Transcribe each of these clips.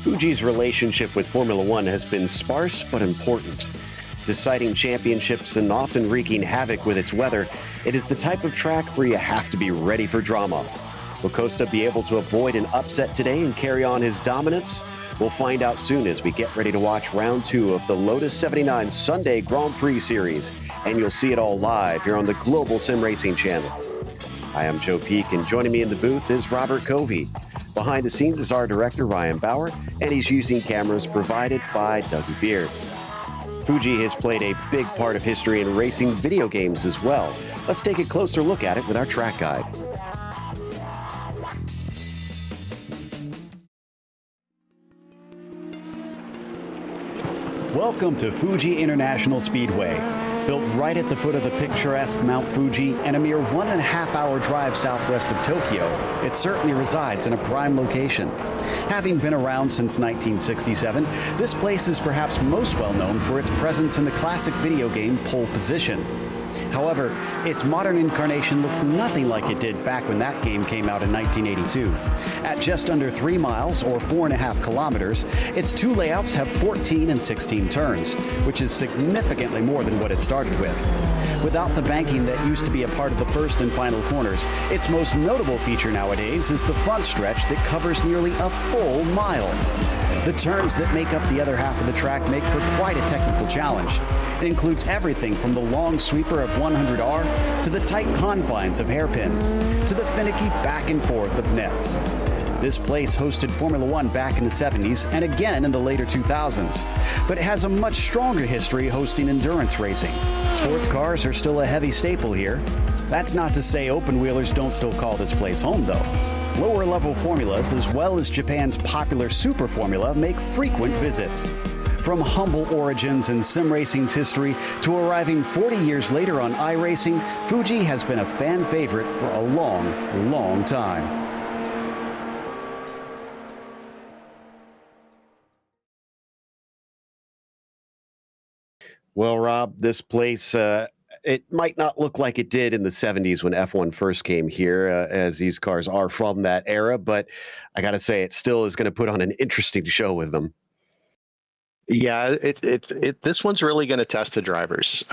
Fuji's relationship with Formula One has been sparse but important. Deciding championships and often wreaking havoc with its weather, it is the type of track where you have to be ready for drama. Will Costa be able to avoid an upset today and carry on his dominance? We'll find out soon as we get ready to watch round 2 of the Lotus 79 Sunday Grand Prix Series, and you'll see it all live here on the Global SimRacing Channel. I am Joe Peak, and joining me in the booth is Robert Covey. Behind the scenes is our director, Ryan Bauer, and he's using cameras provided by Dougie Beard. Fuji has played a big part of history in racing video games as well. Let's take a closer look at it with our track guide. Welcome to Fuji International Speedway. Built right at the foot of the picturesque Mount Fuji and a mere 1.5-hour drive southwest of Tokyo, it certainly resides in a prime location. Having been around since 1967, this place is perhaps most well known for its presence in the classic video game Pole Position. However, its modern incarnation looks nothing like it did back when that game came out in 1982. At just under 3 miles, or 4.5 kilometers, its 2 layouts have 14 and 16 turns, which is significantly more than what it started with. Without the banking that used to be a part of the first and final corners, its most notable feature nowadays is the front stretch that covers nearly a full mile. The turns that make up the other half of the track make for quite a technical challenge. It includes everything from the long sweeper of 100R to the tight confines of hairpin, to the finicky back and forth of nets. This place hosted Formula One back in the 70s and again in the later 2000s, but it has a much stronger history hosting endurance racing. Sports cars are still a heavy staple here. That's not to say open-wheelers don't still call this place home, though. Lower-level formulas, as well as Japan's popular Super Formula, make frequent visits. From humble origins in sim racing's history to arriving 40 years later on iRacing, Fuji has been a fan favorite for a long, long time. Well, Rob, this place, it might not look like it did in the 70s when F1 first came here, as these cars are from that era, but I got to say, it still is going to put on an interesting show with them. Yeah, this one's really going to test the drivers.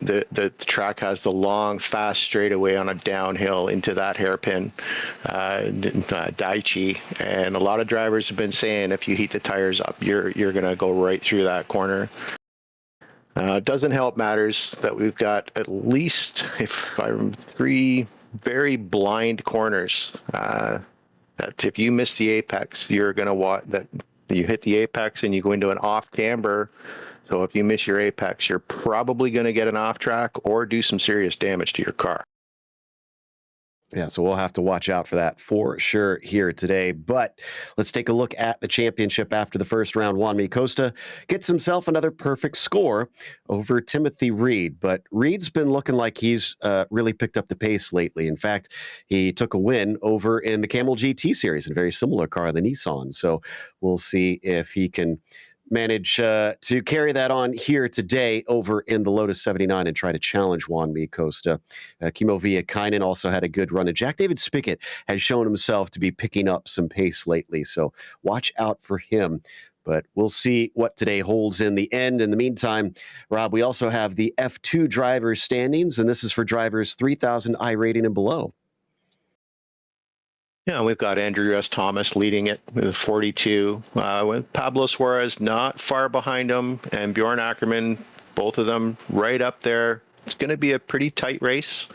The track has the long, fast straightaway on a downhill into that hairpin, Daiichi, and a lot of drivers have been saying if you heat the tires up, you're going to go right through that corner. It doesn't help matters that we've got at least 3 very blind corners. That if you miss the apex, you're going to watch that. You hit the apex and you go into an off camber. So if you miss your apex, you're probably going to get an off track or do some serious damage to your car. Yeah, so we'll have to watch out for that for sure here today. But let's take a look at the championship after the first round. Ronnie Costa gets himself another perfect score over Timothy Reed. But Reed's been looking like he's really picked up the pace lately. In fact, he took a win over in the Camel GT series, a very similar car, the Nissan. So we'll see if he can manage to carry that on here today over in the Lotus 79 and try to challenge Juanmi Costa. Kimo Viekainen also had a good run, and Jack David Spickett has shown himself to be picking up some pace lately, so watch out for him. But we'll see what today holds in the end. In the meantime, Rob, we also have the F2 drivers standings, and this is for drivers 3,000 I rating and below. Yeah, we've got Andrew S. Thomas leading it with 42, with Pablo Suarez not far behind him, and Bjorn Ackerman, both of them right up there. It's going to be a pretty tight race,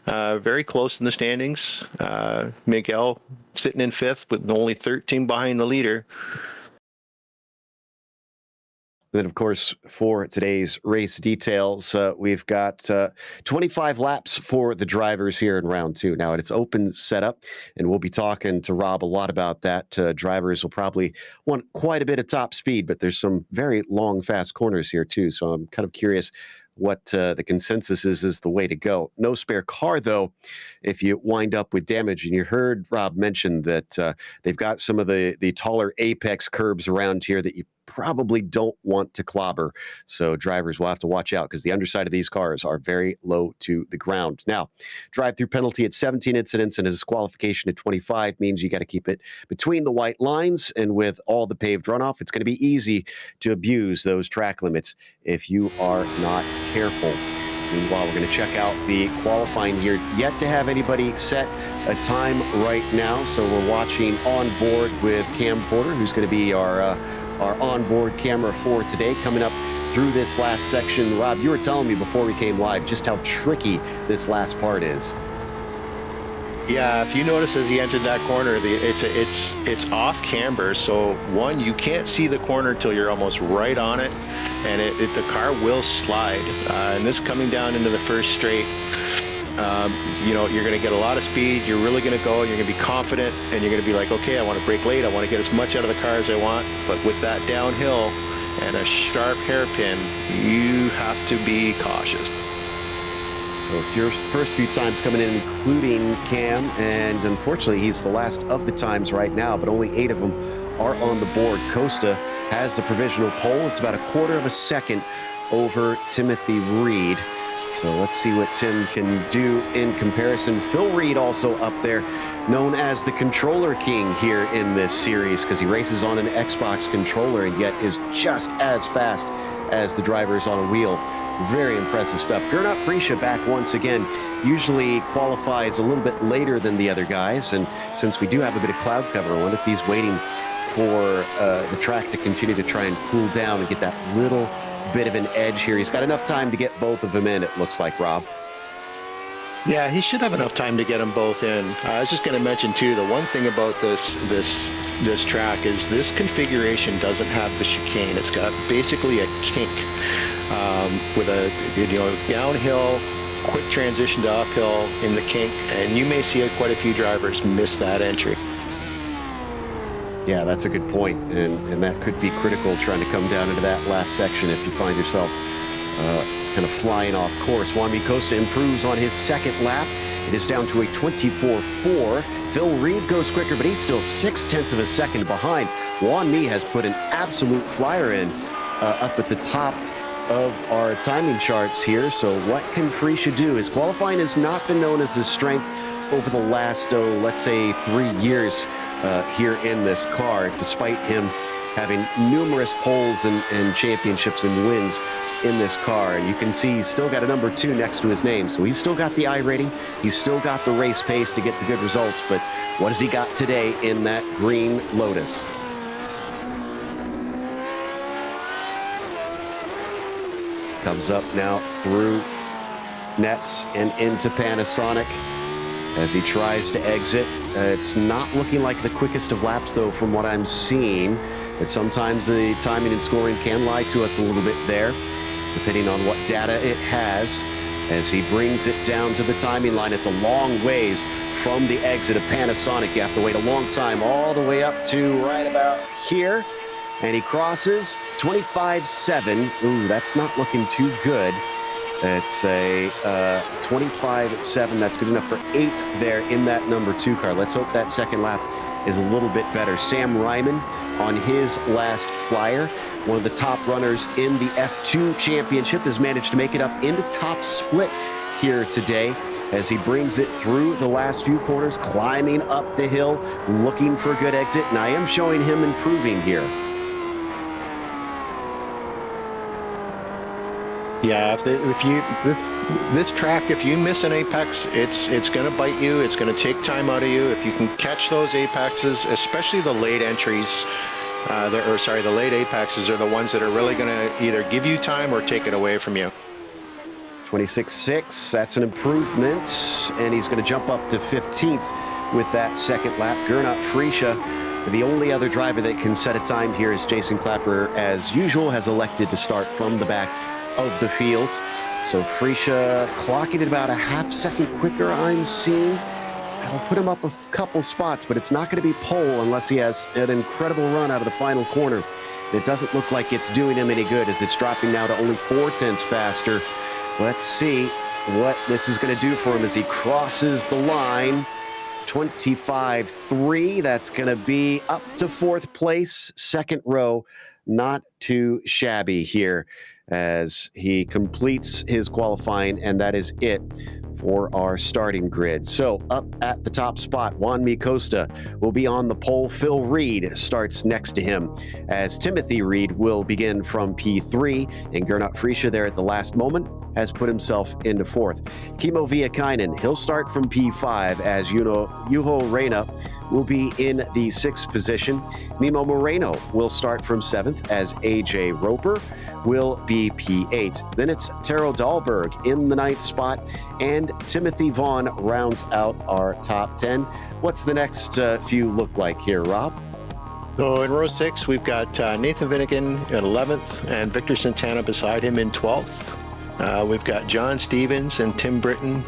very close in the standings. Miguel sitting in 5th with only 13 behind the leader. Then, of course, for today's race details, we've got 25 laps for the drivers here in round 2. Now, it's open setup, and we'll be talking to Rob a lot about that. Drivers will probably want quite a bit of top speed, but there's some very long, fast corners here, too. So I'm kind of curious what the consensus is the way to go. No spare car, though, if you wind up with damage. And you heard Rob mention that they've got some of the taller apex curbs around here that you probably don't want to clobber. So drivers will have to watch out because the underside of these cars are very low to the ground. Now, drive-through penalty at 17 incidents and a disqualification at 25 means you got to keep it between the white lines. And with all the paved runoff, it's going to be easy to abuse those track limits if you are not careful. Meanwhile, we're going to check out the qualifying here. Yet to have anybody set a time right now, so we're watching on board with Cam Porter, who's going to be our onboard camera for today, coming up through this last section. Rob, you were telling me before we came live just how tricky this last part is. Yeah, if you notice as he entered that corner, it's off camber. So one, you can't see the corner until you're almost right on it, and the car will slide. And this coming down into the first straight, you're going to get a lot of speed. You're really going to go. You're going to be confident, and you're going to be like, okay, I want to brake late. I want to get as much out of the car as I want. But with that downhill and a sharp hairpin, you have to be cautious. So your first few times coming in, including Cam, and unfortunately he's the last of the times right now, but only 8 of them are on the board. Costa has the provisional pole. It's about a quarter of a second over Timothy Reed. So let's see what Tim can do in comparison. Phil Reed also up there, known as the controller king here in this series because he races on an Xbox controller and yet is just as fast as the drivers on a wheel. Very impressive stuff. Gernot Frische back once again. Usually qualifies a little bit later than the other guys, and since we do have a bit of cloud cover, I wonder if he's waiting for the track to continue to try and cool down and get that little bit of an edge here. He's got enough time to get both of them in, it looks like, Rob. Yeah, he should have enough time to get them both in. I was just going to mention too, the one thing about this track is this configuration doesn't have the chicane. It's got basically a kink with a downhill, quick transition to uphill in the kink, and you may see quite a few drivers miss that entry. Yeah, that's a good point, and that could be critical trying to come down into that last section if you find yourself kind of flying off course. Juan Costa improves on his second lap. It is down to a 24.4. Phil Reed goes quicker, but he's still 0.6 of a second behind. Juan Mi has put an absolute flyer in up at the top of our timing charts here. So what can Frische do? His qualifying has not been known as his strength over the last, let's say 3 years here in this car, despite him having numerous poles and championships and wins in this car. You can see he's still got a number 2 next to his name. So he's still got the I rating. He's still got the race pace to get the good results. But what has he got today in that green Lotus? Comes up now through nets and into Panasonic as he tries to exit. It's not looking like the quickest of laps, though, from what I'm seeing. But sometimes the timing and scoring can lie to us a little bit there, depending on what data it has. As he brings it down to the timing line, it's a long ways from the exit of Panasonic. You have to wait a long time all the way up to right about here. And he crosses 25.7. Ooh, that's not looking too good. It's a 25.7. That's good enough for 8th there in that number 2 car. Let's hope that second lap is a little bit better. Sam Ryman on his last flyer, one of the top runners in the F2 Championship, has managed to make it up into top split here today as he brings it through the last few corners, climbing up the hill, looking for a good exit. And I am showing him improving here. Yeah, this track, if you miss an apex, it's going to bite you. It's going to take time out of you. If you can catch those apexes, especially the late entries, the late apexes are the ones that are really going to either give you time or take it away from you. 26.6, that's an improvement, and he's going to jump up to 15th with that second lap. Gernot Frische, the only other driver that can set a time here is Jason Clapper, as usual, has elected to start from the back of the field. So Frische clocking it about a half second quicker, I'm seeing. That'll put him up a couple spots, but it's not going to be pole unless he has an incredible run out of the final corner. It doesn't look like it's doing him any good as it's dropping now to only 0.4 faster. Let's see what this is going to do for him as he crosses the line. 25.3, that's going to be up to 4th place, second row not too shabby here as he completes his qualifying, and that is it for our starting grid. So up at the top spot, Juan Costa will be on the pole. Phil Reed starts next to him as Timothy Reed will begin from P3, and Gernot Friesche there at the last moment has put himself into fourth. Kimmo Viekainen, he'll start from P5 as Juho Reina will be in the sixth position. Mimo Moreno will start from seventh as AJ Roper will be P8. Then it's Taro Dahlberg in the ninth spot, and Timothy Vaughn rounds out our top 10. What's the next few look like here, Rob? So in row 6, we've got Nathan Finnegan at 11th and Victor Santana beside him in 12th. We've got John Stevens and Tim Britton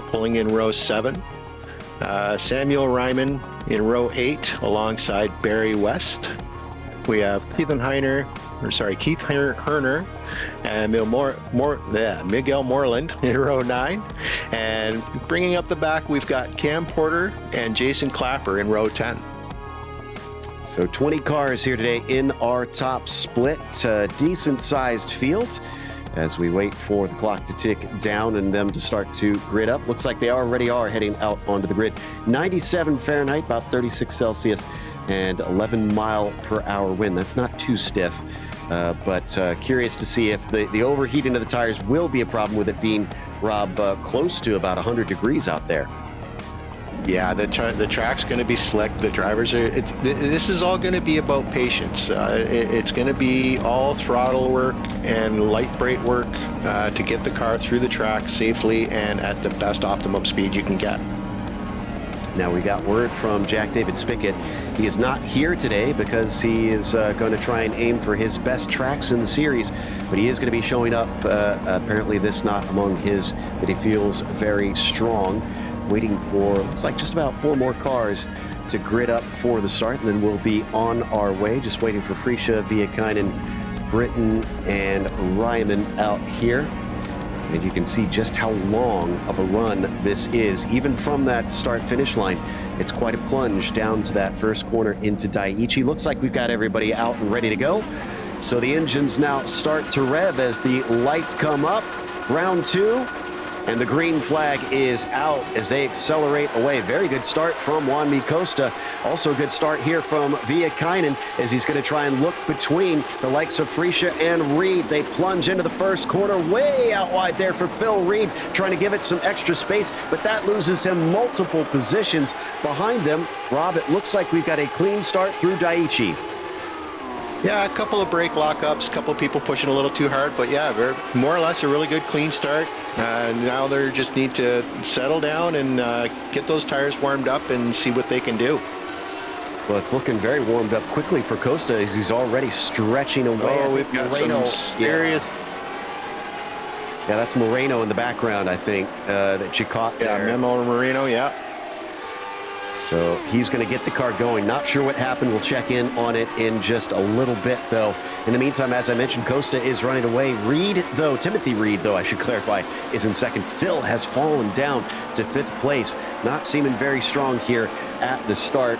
pulling in row 7. Samuel Ryman in row 8 alongside Barry West. We have Keith Herner and Miguel Moreland in row 9. And bringing up the back, we've got Cam Porter and Jason Clapper in row 10. So 20 cars here today in our top split. Decent-sized field as we wait for the clock to tick down and them to start to grid up. Looks like they already are heading out onto the grid. 97 Fahrenheit, about 36 Celsius, and 11 mile per hour wind. That's not too stiff, but curious to see if the overheating of the tires will be a problem with it being, Rob, close to about 100 degrees out there. Yeah, the track's going to be slick. The drivers are. This is all going to be about patience. It's going to be all throttle work and light brake work to get the car through the track safely and at the best optimum speed you can get. Now we got word from Jack David Spickett. He is not here today because he is going to try and aim for his best tracks in the series, but he is going to be showing up. Apparently this not among his that he feels very strong. Waiting for, looks like just about 4 more cars to grid up for the start, and then we'll be on our way. Just waiting for Friesche, Viekainen, Britton, and Ryman out here. And you can see just how long of a run this is. Even from that start-finish line, it's quite a plunge down to that first corner into Daiichi. Looks like we've got everybody out and ready to go. So the engines now start to rev as the lights come up. Round 2. And the green flag is out as they accelerate away. Very good start from Juan Costa. Also a good start here from Viekainen as he's going to try and look between the likes of Friesche and Reed. They plunge into the first corner way out wide there for Phil Reed, trying to give it some extra space, but that loses him multiple positions behind them. Rob, it looks like we've got a clean start through Daiichi. Yeah, a couple of brake lockups, a couple of people pushing a little too hard, but yeah, more or less a really good clean start. Now they just need to settle down and get those tires warmed up and see what they can do. Well, it's looking very warmed up quickly for Costa as he's already stretching away. Oh, we've got Moreno, some serious... Yeah, that's Moreno in the background, I think, that you caught there. Yeah, Memo Moreno, yeah. So he's going to get the car going. Not sure what happened. We'll check in on it in just a little bit, though. In the meantime, as I mentioned, Costa is running away. Timothy Reed, though, I should clarify, is in second. Phil has fallen down to 5th place. Not seeming very strong here at the start.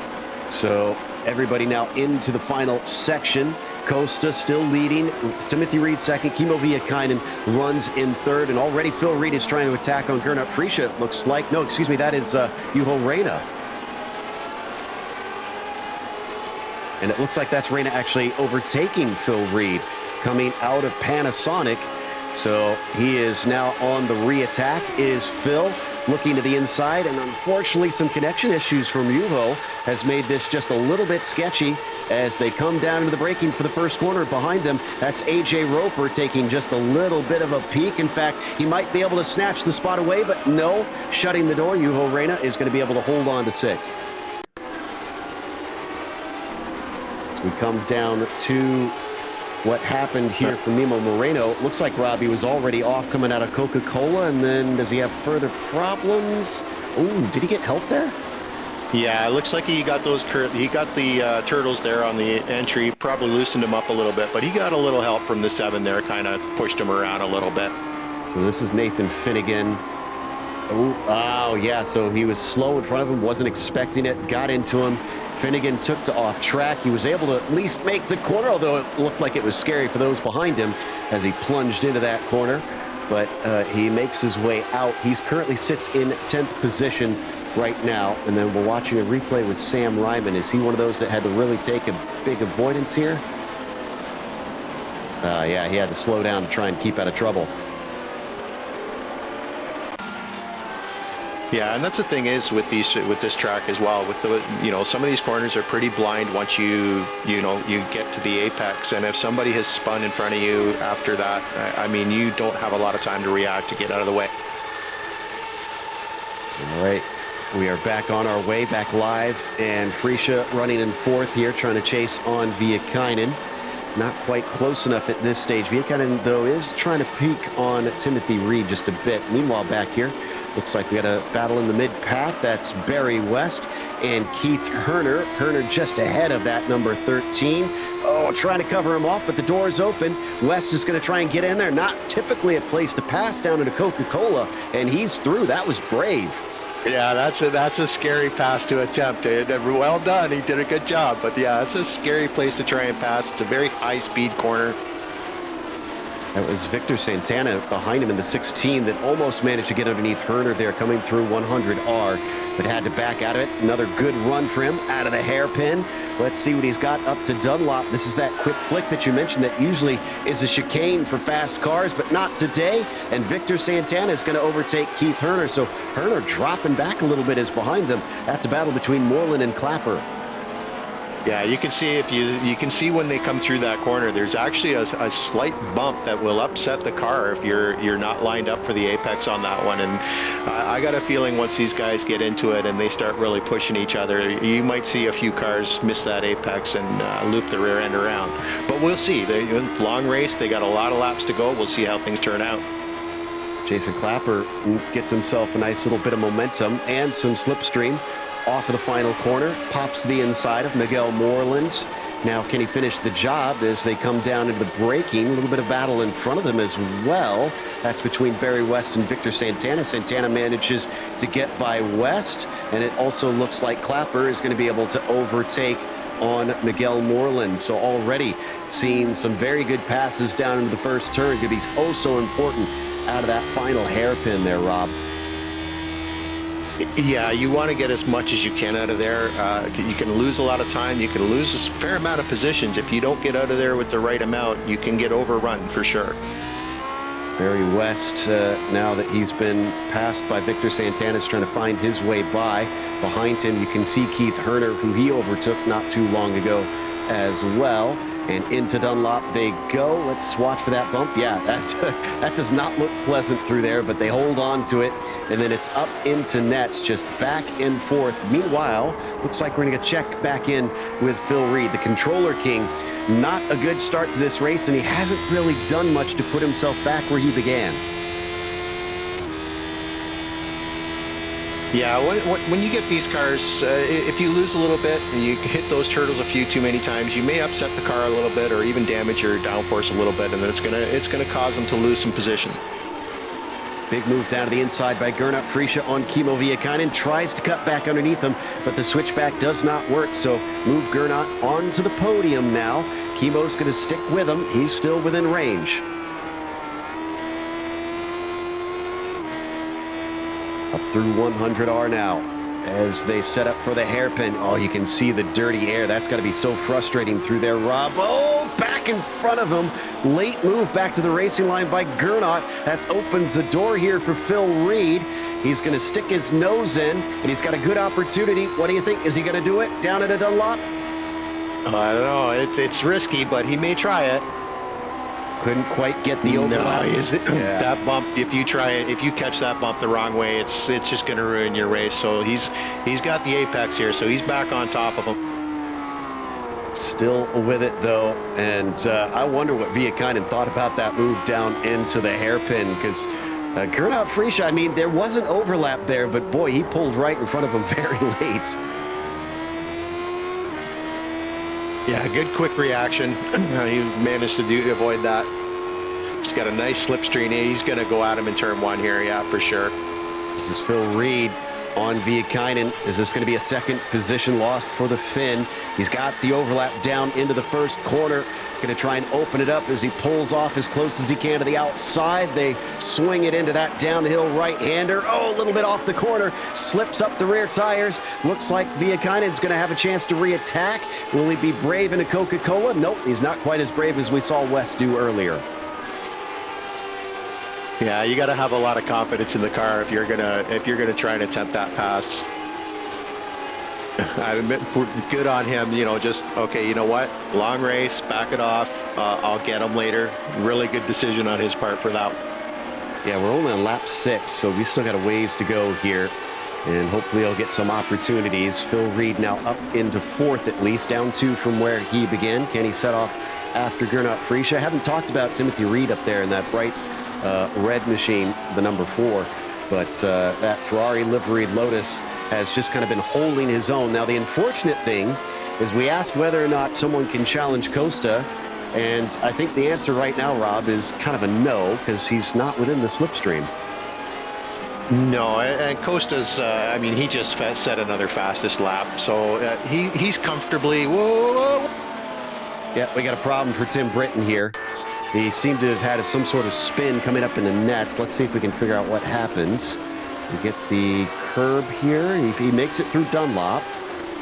So everybody now into the final section. Costa still leading. Timothy Reed second. Kimmo Viekainen runs in third. And already Phil Reed is trying to attack on Gernot Friesche. It looks like. No, excuse me. That is Juho Reina. And it looks like that's Reina actually overtaking Phil Reed coming out of Panasonic. So he is now on the re-attack is Phil looking to the inside. And unfortunately, some connection issues from Juho has made this just a little bit sketchy as they come down into the braking for the first corner. Behind them, that's AJ Roper taking just a little bit of a peek. In fact, he might be able to snatch the spot away, but no, shutting the door. Juho Reina is going to be able to hold on to 6th. We come down to what happened here for Mimo Moreno. It looks like Robbie was already off coming out of Coca-Cola, and then does he have further problems? Ooh, did he get help there? Yeah, it looks like he got the turtles there on the entry, probably loosened him up a little bit, but he got a little help from the 7 there, kind of pushed him around a little bit. So this is Nathan Finnegan. Oh, yeah, so he was slow in front of him, wasn't expecting it, got into him. Finnegan took to off track. He was able to at least make the corner, although it looked like it was scary for those behind him as he plunged into that corner. But he makes his way out. He's currently sits in 10th position right now. And then we're watching a replay with Sam Ryman. Is he one of those that had to really take a big avoidance here? Yeah, he had to slow down to try and keep out of trouble. Yeah, and that's the thing is with this track as well. With the some of these corners are pretty blind once you get to the apex, and if somebody has spun in front of you after that, I mean, you don't have a lot of time to react to get out of the way. All right, we are back on our way, back live, and Freesia running in 4th here, trying to chase on Viekainen. Not quite close enough at this stage. Viekainen, though, is trying to peek on Timothy Reed just a bit. Meanwhile, back here, looks like we got a battle in the mid-pack. That's Barry West and Keith Herner. Herner just ahead of that number 13. Oh, trying to cover him off, but the door is open. West is going to try and get in there. Not typically a place to pass down into Coca-Cola, and he's through. That was brave. Yeah, that's a scary pass to attempt. Well done. He did a good job. But yeah, it's a scary place to try and pass. It's a very high-speed corner. That was Victor Santana behind him in the 16 that almost managed to get underneath Herner there, coming through 100R, but had to back out of it. Another good run for him out of the hairpin. Let's see what he's got up to Dunlop. This is that quick flick that you mentioned that usually is a chicane for fast cars, but not today. And Victor Santana is going to overtake Keith Herner. So Herner dropping back a little bit is behind them. That's a battle between Moreland and Clapper. Yeah, you can see you can see when they come through that corner, there's actually a slight bump that will upset the car if you're not lined up for the apex on that one. And I got a feeling once these guys get into it and they start really pushing each other, you might see a few cars miss that apex and loop the rear end around. But we'll see. Long race, they got a lot of laps to go. We'll see how things turn out. Jason Clapper gets himself a nice little bit of momentum and some slipstream. Off of the final corner, pops the inside of Miguel Moreland. Now, can he finish the job as they come down into the braking? A little bit of battle in front of them as well. That's between Barry West and Victor Santana. Santana manages to get by West, and it also looks like Clapper is going to be able to overtake on Miguel Moreland. So already seeing some very good passes down into the first turn. Could be oh so important out of that final hairpin there, Rob. Yeah, you want to get as much as you can out of there. You can lose a lot of time. You can lose a fair amount of positions. If you don't get out of there with the right amount, you can get overrun for sure. Barry West, now that he's been passed by Victor Santana, is trying to find his way by. Behind him, you can see Keith Herner, who he overtook not too long ago as well. And into Dunlop they go. Let's watch for that bump. Yeah, that does not look pleasant through there, but they hold on to it. And then it's up into nets, just back and forth. Meanwhile, looks like we're going to check back in with Phil Reed, the controller king. Not a good start to this race, and he hasn't really done much to put himself back where he began. Yeah, when you get these cars, if you lose a little bit and you hit those turtles a few too many times, you may upset the car a little bit or even damage your downforce a little bit, and then it's gonna cause them to lose some position. Big move down to the inside by Gernot Freesia on Kimmo Viekainen. Tries to cut back underneath him, but the switchback does not work. So move Gernot onto the podium now. Kimmo's going to stick with him. He's still within range. Up through 100R now as they set up for the hairpin. Oh, you can see the dirty air. That's got to be so frustrating through there, Rob. Oh, back in front of him. Late move back to the racing line by Gernot. That opens the door here for Phil Reed. He's going to stick his nose in, and he's got a good opportunity. What do you think? Is he going to do it down at a Dunlop? I don't know. It's risky, but he may try it. Couldn't quite get the overlap. Yeah. That bump, if you try it, if you catch that bump the wrong way, it's just going to ruin your race. So he's got the apex here, so he's back on top of him. Still with it though, and I wonder what Viekainen thought about that move down into the hairpin, because Gernot Freesia, I mean, there was an overlap there, but boy, he pulled right in front of him very late. Yeah, good quick reaction. He managed to avoid that. He's got a nice slipstream. He's going to go at him in turn one here, yeah, for sure. This is Phil Reed on Viekainen. Is this going to be a second position lost for the Finn? He's got the overlap down into the first corner. Going to try and open it up as he pulls off as close as he can to the outside. They swing it into that downhill right-hander. Oh, a little bit off the corner. Slips up the rear tires. Looks like Viekainen's going to have a chance to re-attack. Will he be brave in a Coca-Cola? Nope, he's not quite as brave as we saw Wes do earlier. Yeah, you got to have a lot of confidence in the car if you're gonna try and attempt that pass. I admit, good on him. You know, just okay. You know what? Long race, back it off. I'll get him later. Really good decision on his part for that. Yeah, we're only on lap 6, so we still got a ways to go here, and hopefully he'll get some opportunities. Phil Reed now up into 4th at least, down 2 from where he began. Can he set off after Gernot Friesche? I haven't talked about Timothy Reed up there in that bright red machine, the number 4, but that Ferrari liveried Lotus has just kind of been holding his own. Now, the unfortunate thing is we asked whether or not someone can challenge Costa, and I think the answer right now, Rob, is kind of a no, because he's not within the slipstream. No, and Costa's, I mean, he just set another fastest lap, so he's comfortably, whoa. Yeah, we got a problem for Tim Britton here. He seemed to have had some sort of spin coming up in the nets. Let's see if we can figure out what happens. We get the curb here. He makes it through Dunlop.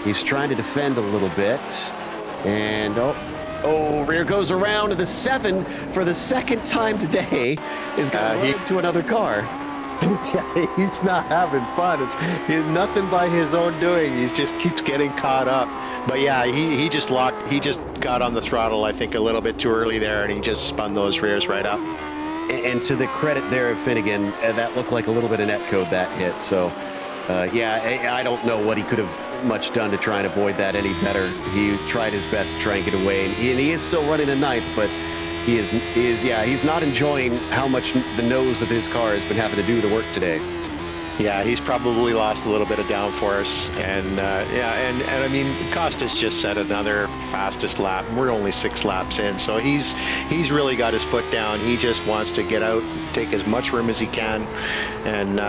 He's trying to defend a little bit. And, rear goes around to the 7 for the second time today. Is going to run into another car. Yeah, he's not having fun. He's nothing by his own doing. He just keeps getting caught up. But yeah, he just got on the throttle, I think, a little bit too early there, and he just spun those rears right up. And to the credit there of Finnegan, that looked like a little bit of netcode that hit. So, yeah, I don't know what he could have much done to try and avoid that any better. He tried his best to try and get away, and he is still running a 9th, but he's not enjoying how much the nose of his car has been having to do the work today. Yeah, he's probably lost a little bit of downforce, and I mean, Costa's just set another fastest lap. We're only 6 laps in, so he's really got his foot down. He just wants to get out, take as much room as he can, and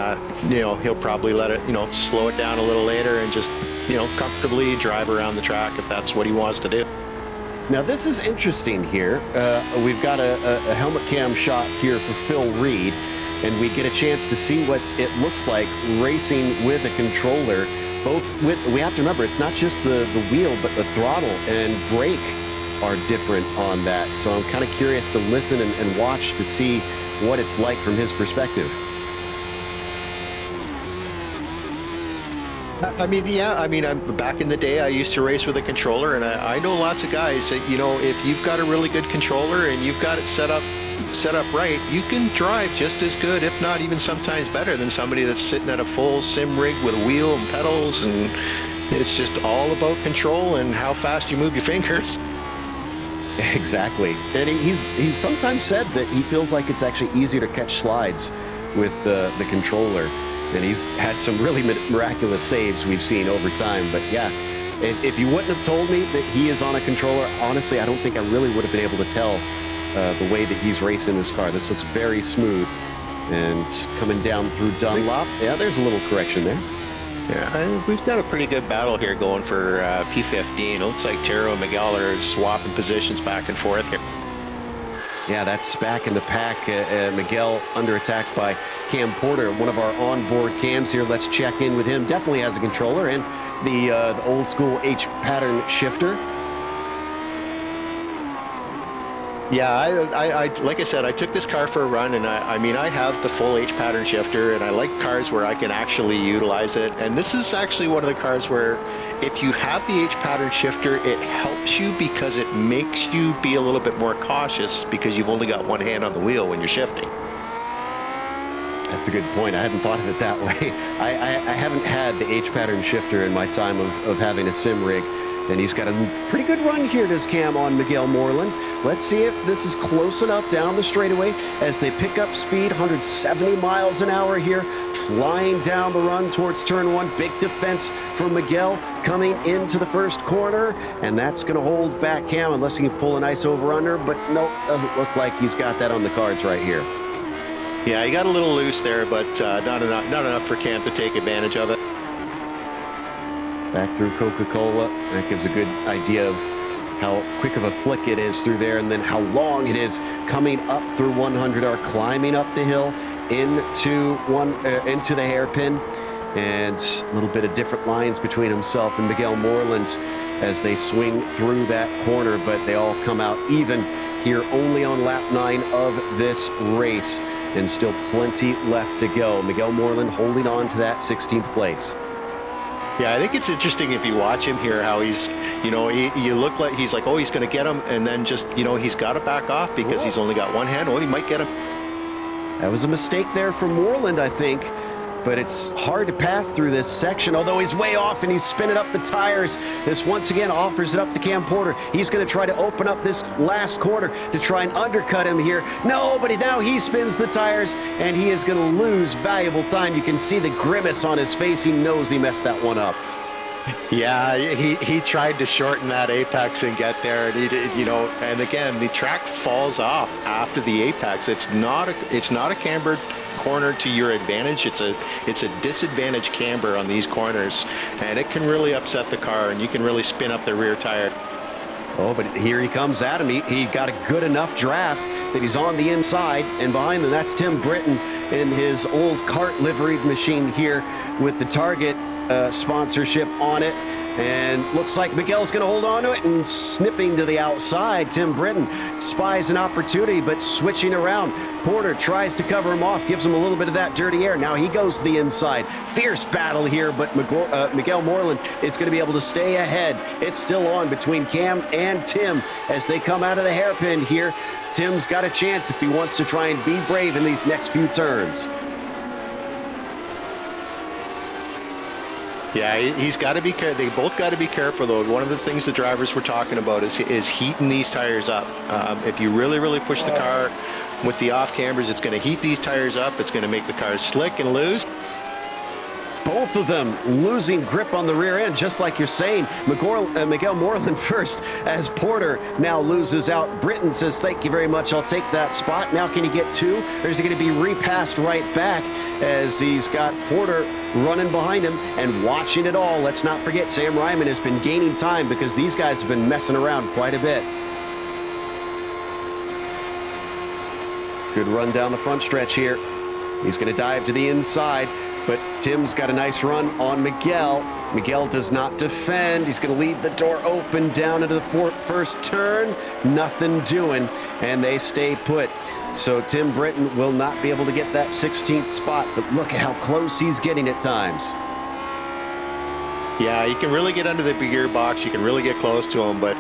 he'll probably let it, slow it down a little later and just, comfortably drive around the track if that's what he wants to do. Now, this is interesting here. We've got a helmet cam shot here for Phil Reed, and we get a chance to see what it looks like racing with a controller. We have to remember, it's not just the wheel, but the throttle and brake are different on that. So I'm kind of curious to listen and watch to see what it's like from his perspective. I'm back in the day, I used to race with a controller, and I know lots of guys that, if you've got a really good controller and you've got it set up right, you can drive just as good, if not even sometimes better, than somebody that's sitting at a full sim rig with a wheel and pedals, and it's just all about control and how fast you move your fingers. Exactly. And he's sometimes said that he feels like it's actually easier to catch slides with the controller. And he's had some really miraculous saves we've seen over time. But yeah, if you wouldn't have told me that he is on a controller, honestly, I don't think I really would have been able to tell the way that he's racing this car. This looks very smooth. And coming down through Dunlop, yeah, there's a little correction there. Yeah, we've got a pretty good battle here going for P15. It looks like Taro and Miguel are swapping positions back and forth here. Yeah, that's back in the pack. Miguel under attack by Cam Porter, one of our onboard cams here. Let's check in with him. Definitely has a controller and the old school H pattern shifter. Yeah, I like I said, I took this car for a run, and I have the full H pattern shifter, and I like cars where I can actually utilize it. And this is actually one of the cars where if you have the H pattern shifter, it helps you because it makes you be a little bit more cautious because you've only got one hand on the wheel when you're shifting. That's a good point. I hadn't thought of it that way. I haven't had the H pattern shifter in my time of having a sim rig. And he's got a pretty good run here, does Cam, on Miguel Moreland. Let's see if this is close enough down the straightaway as they pick up speed, 170 miles an hour here, flying down the run towards turn 1. Big defense from Miguel coming into the first corner, and that's going to hold back Cam unless he can pull a nice over-under, but nope, doesn't look like he's got that on the cards right here. Yeah, he got a little loose there, but not enough for Cam to take advantage of it. back through Coca-Cola. That gives a good idea of how quick of a flick it is through there, and then how long it is coming up through 100R, climbing up the hill into the hairpin, and a little bit of different lines between himself and Miguel Moreland as they swing through that corner, but they all come out even here only on lap 9 of this race, and still plenty left to go. Miguel Moreland holding on to that 16th place. Yeah, I think it's interesting if you watch him here, how he's, you look like he's like, oh, he's going to get him, and then just, he's got to back off because he's only got one hand. Oh, he might get him. That was a mistake there from Moreland, I think, but it's hard to pass through this section, although he's way off and he's spinning up the tires. This once again offers it up to Cam Porter. He's going to try to open up this last corner to try and undercut him here. No, but now he spins the tires and he is going to lose valuable time. You can see the grimace on his face. He knows he messed that one up. Yeah, he tried to shorten that apex and get there, and he did, and again, the track falls off after the apex. It's not a cambered corner to your advantage. It's a disadvantaged camber on these corners, and it can really upset the car, and you can really spin up the rear tire. Oh, but here he comes at him. He got a good enough draft that he's on the inside, and behind them, that's Tim Britton in his old kart liveried machine here with the Target sponsorship on it, and looks like Miguel's going to hold on to it, and snipping to the outside, Tim Britton spies an opportunity, but switching around. Porter tries to cover him off, gives him a little bit of that dirty air. Now he goes to the inside. Fierce battle here, but Miguel Moreland is going to be able to stay ahead. It's still on between Cam and Tim as they come out of the hairpin here. Tim's got a chance if he wants to try and be brave in these next few turns. Yeah, he's got to be careful. They both got to be careful, though. One of the things the drivers were talking about is heating these tires up. If you really, really push the car with the off cambers, it's going to heat these tires up. It's going to make the cars slick and loose. Both of them losing grip on the rear end, just like you're saying. Miguel Moreland first as Porter now loses out. Britton says, thank you very much, I'll take that spot. Now can he get two? Or is he going to be repassed right back as he's got Porter running behind him and watching it all? Let's not forget Sam Ryman has been gaining time because these guys have been messing around quite a bit. Good run down the front stretch here. He's going to dive to the inside. But Tim's got a nice run on Miguel. Miguel does not defend. He's going to leave the door open down into the first turn. Nothing doing, and they stay put. So Tim Britton will not be able to get that 16th spot, but look at how close he's getting at times. Yeah, you can really get under the gear box. You can really get close to him, but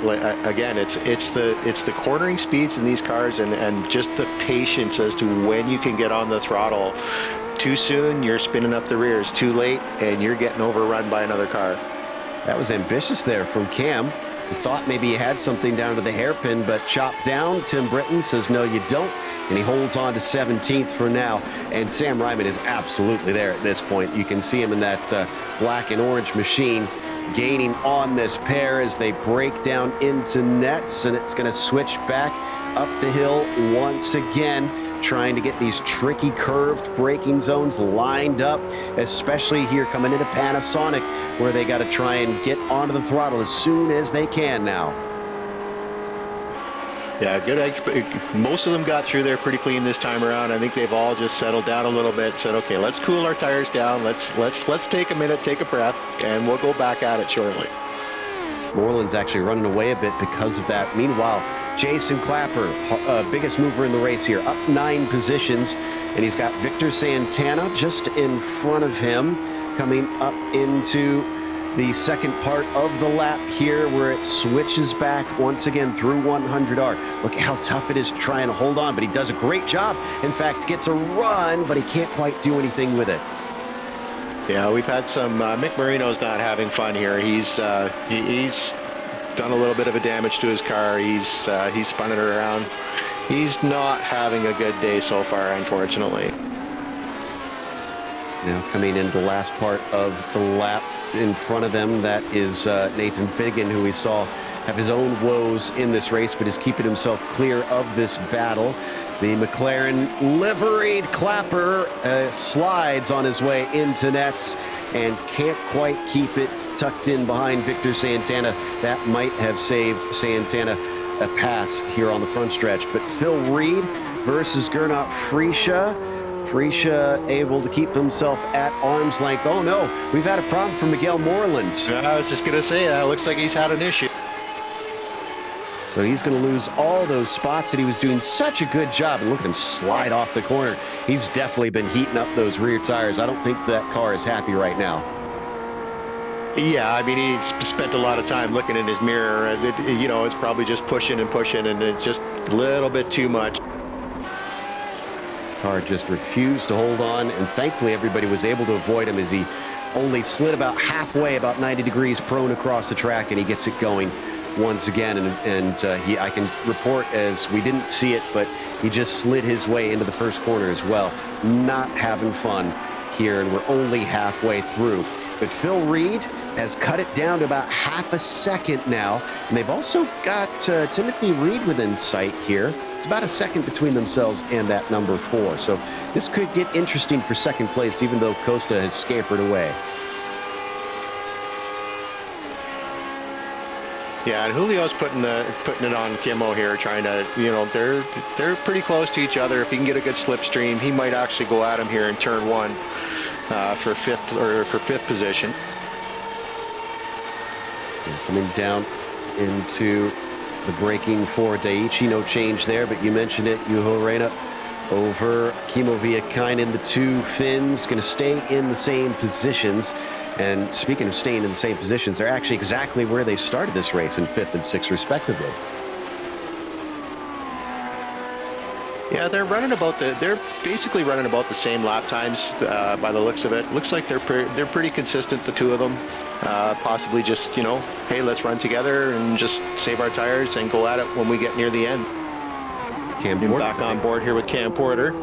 again, it's the cornering speeds in these cars and just the patience as to when you can get on the throttle. Too soon, you're spinning up the rears. Too late, and you're getting overrun by another car. That was ambitious there from Cam. He thought maybe he had something down to the hairpin, but chopped down. Tim Britton says, no, you don't. And he holds on to 17th for now. And Sam Ryman is absolutely there at this point. You can see him in that black and orange machine gaining on this pair as they break down into nets. And it's going to switch back up the hill once again, trying to get these tricky curved braking zones lined up, especially here coming into Panasonic, where they got to try and get onto the throttle as soon as they can now. Yeah, good. Most of them got through there pretty clean this time around. I think they've all just settled down a little bit, said, okay, let's cool our tires down. Let's take a minute, take a breath, and we'll go back at it shortly. Moreland's actually running away a bit because of that. Meanwhile, Jason Clapper, biggest mover in the race here, up 9 positions, and he's got Victor Santana just in front of him, coming up into the second part of the lap here, where it switches back once again through 100R. Look at how tough it is to try and hold on, but he does a great job. In fact, gets a run, but he can't quite do anything with it. Yeah, we've had some, Mick Marino's not having fun here. He's done a little bit of a damage to his car. He's spun it around. He's not having a good day so far, unfortunately. Now coming into the last part of the lap in front of them, that is Nathan Figgin, who we saw have his own woes in this race, but is keeping himself clear of this battle. The McLaren liveried Clapper slides on his way into nets and can't quite keep it tucked in behind Victor Santana. That might have saved Santana a pass here on the front stretch. But Phil Reed versus Gernot Frischa. Frischa able to keep himself at arm's length. Oh no, we've had a problem for Miguel Moreland. I was just going to say, that looks like he's had an issue. So he's going to lose all those spots that he was doing such a good job. And look at him slide off the corner. He's definitely been heating up those rear tires. I don't think that car is happy right now. Yeah, I mean, he spent a lot of time looking in his mirror. You know, it's probably just pushing and pushing, and it's just a little bit too much. Car just refused to hold on, and thankfully everybody was able to avoid him as he only slid about halfway, about 90 degrees prone across the track, and he gets it going once again. I can report, as we didn't see it, but he just slid his way into the first corner as well. Not having fun here, and we're only halfway through. But Phil Reed has cut it down to about half a second now, and they've also got Timothy Reed within sight here. It's about a second between themselves and that number 4. So this could get interesting for second place, even though Costa has scampered away. Yeah, and Julio's putting it on Kimmo here, trying to, you know, they're pretty close to each other. If he can get a good slipstream, he might actually go at him here in turn 1 for fifth position. Coming down into the braking for Daiichi, no change there, but you mentioned it, Juho Reina over Kimmo Viekainen. The two Finns going to stay in the same positions. And speaking of staying in the same positions, they're actually exactly where they started this race, in 5th and 6th respectively. Yeah, they're basically running about the same lap times by the looks of it. Looks like they're pretty consistent, the two of them. Possibly just, you know, hey, let's run together and just save our tires and go at it when we get near the end. Cam Porter back on board here with Cam Porter.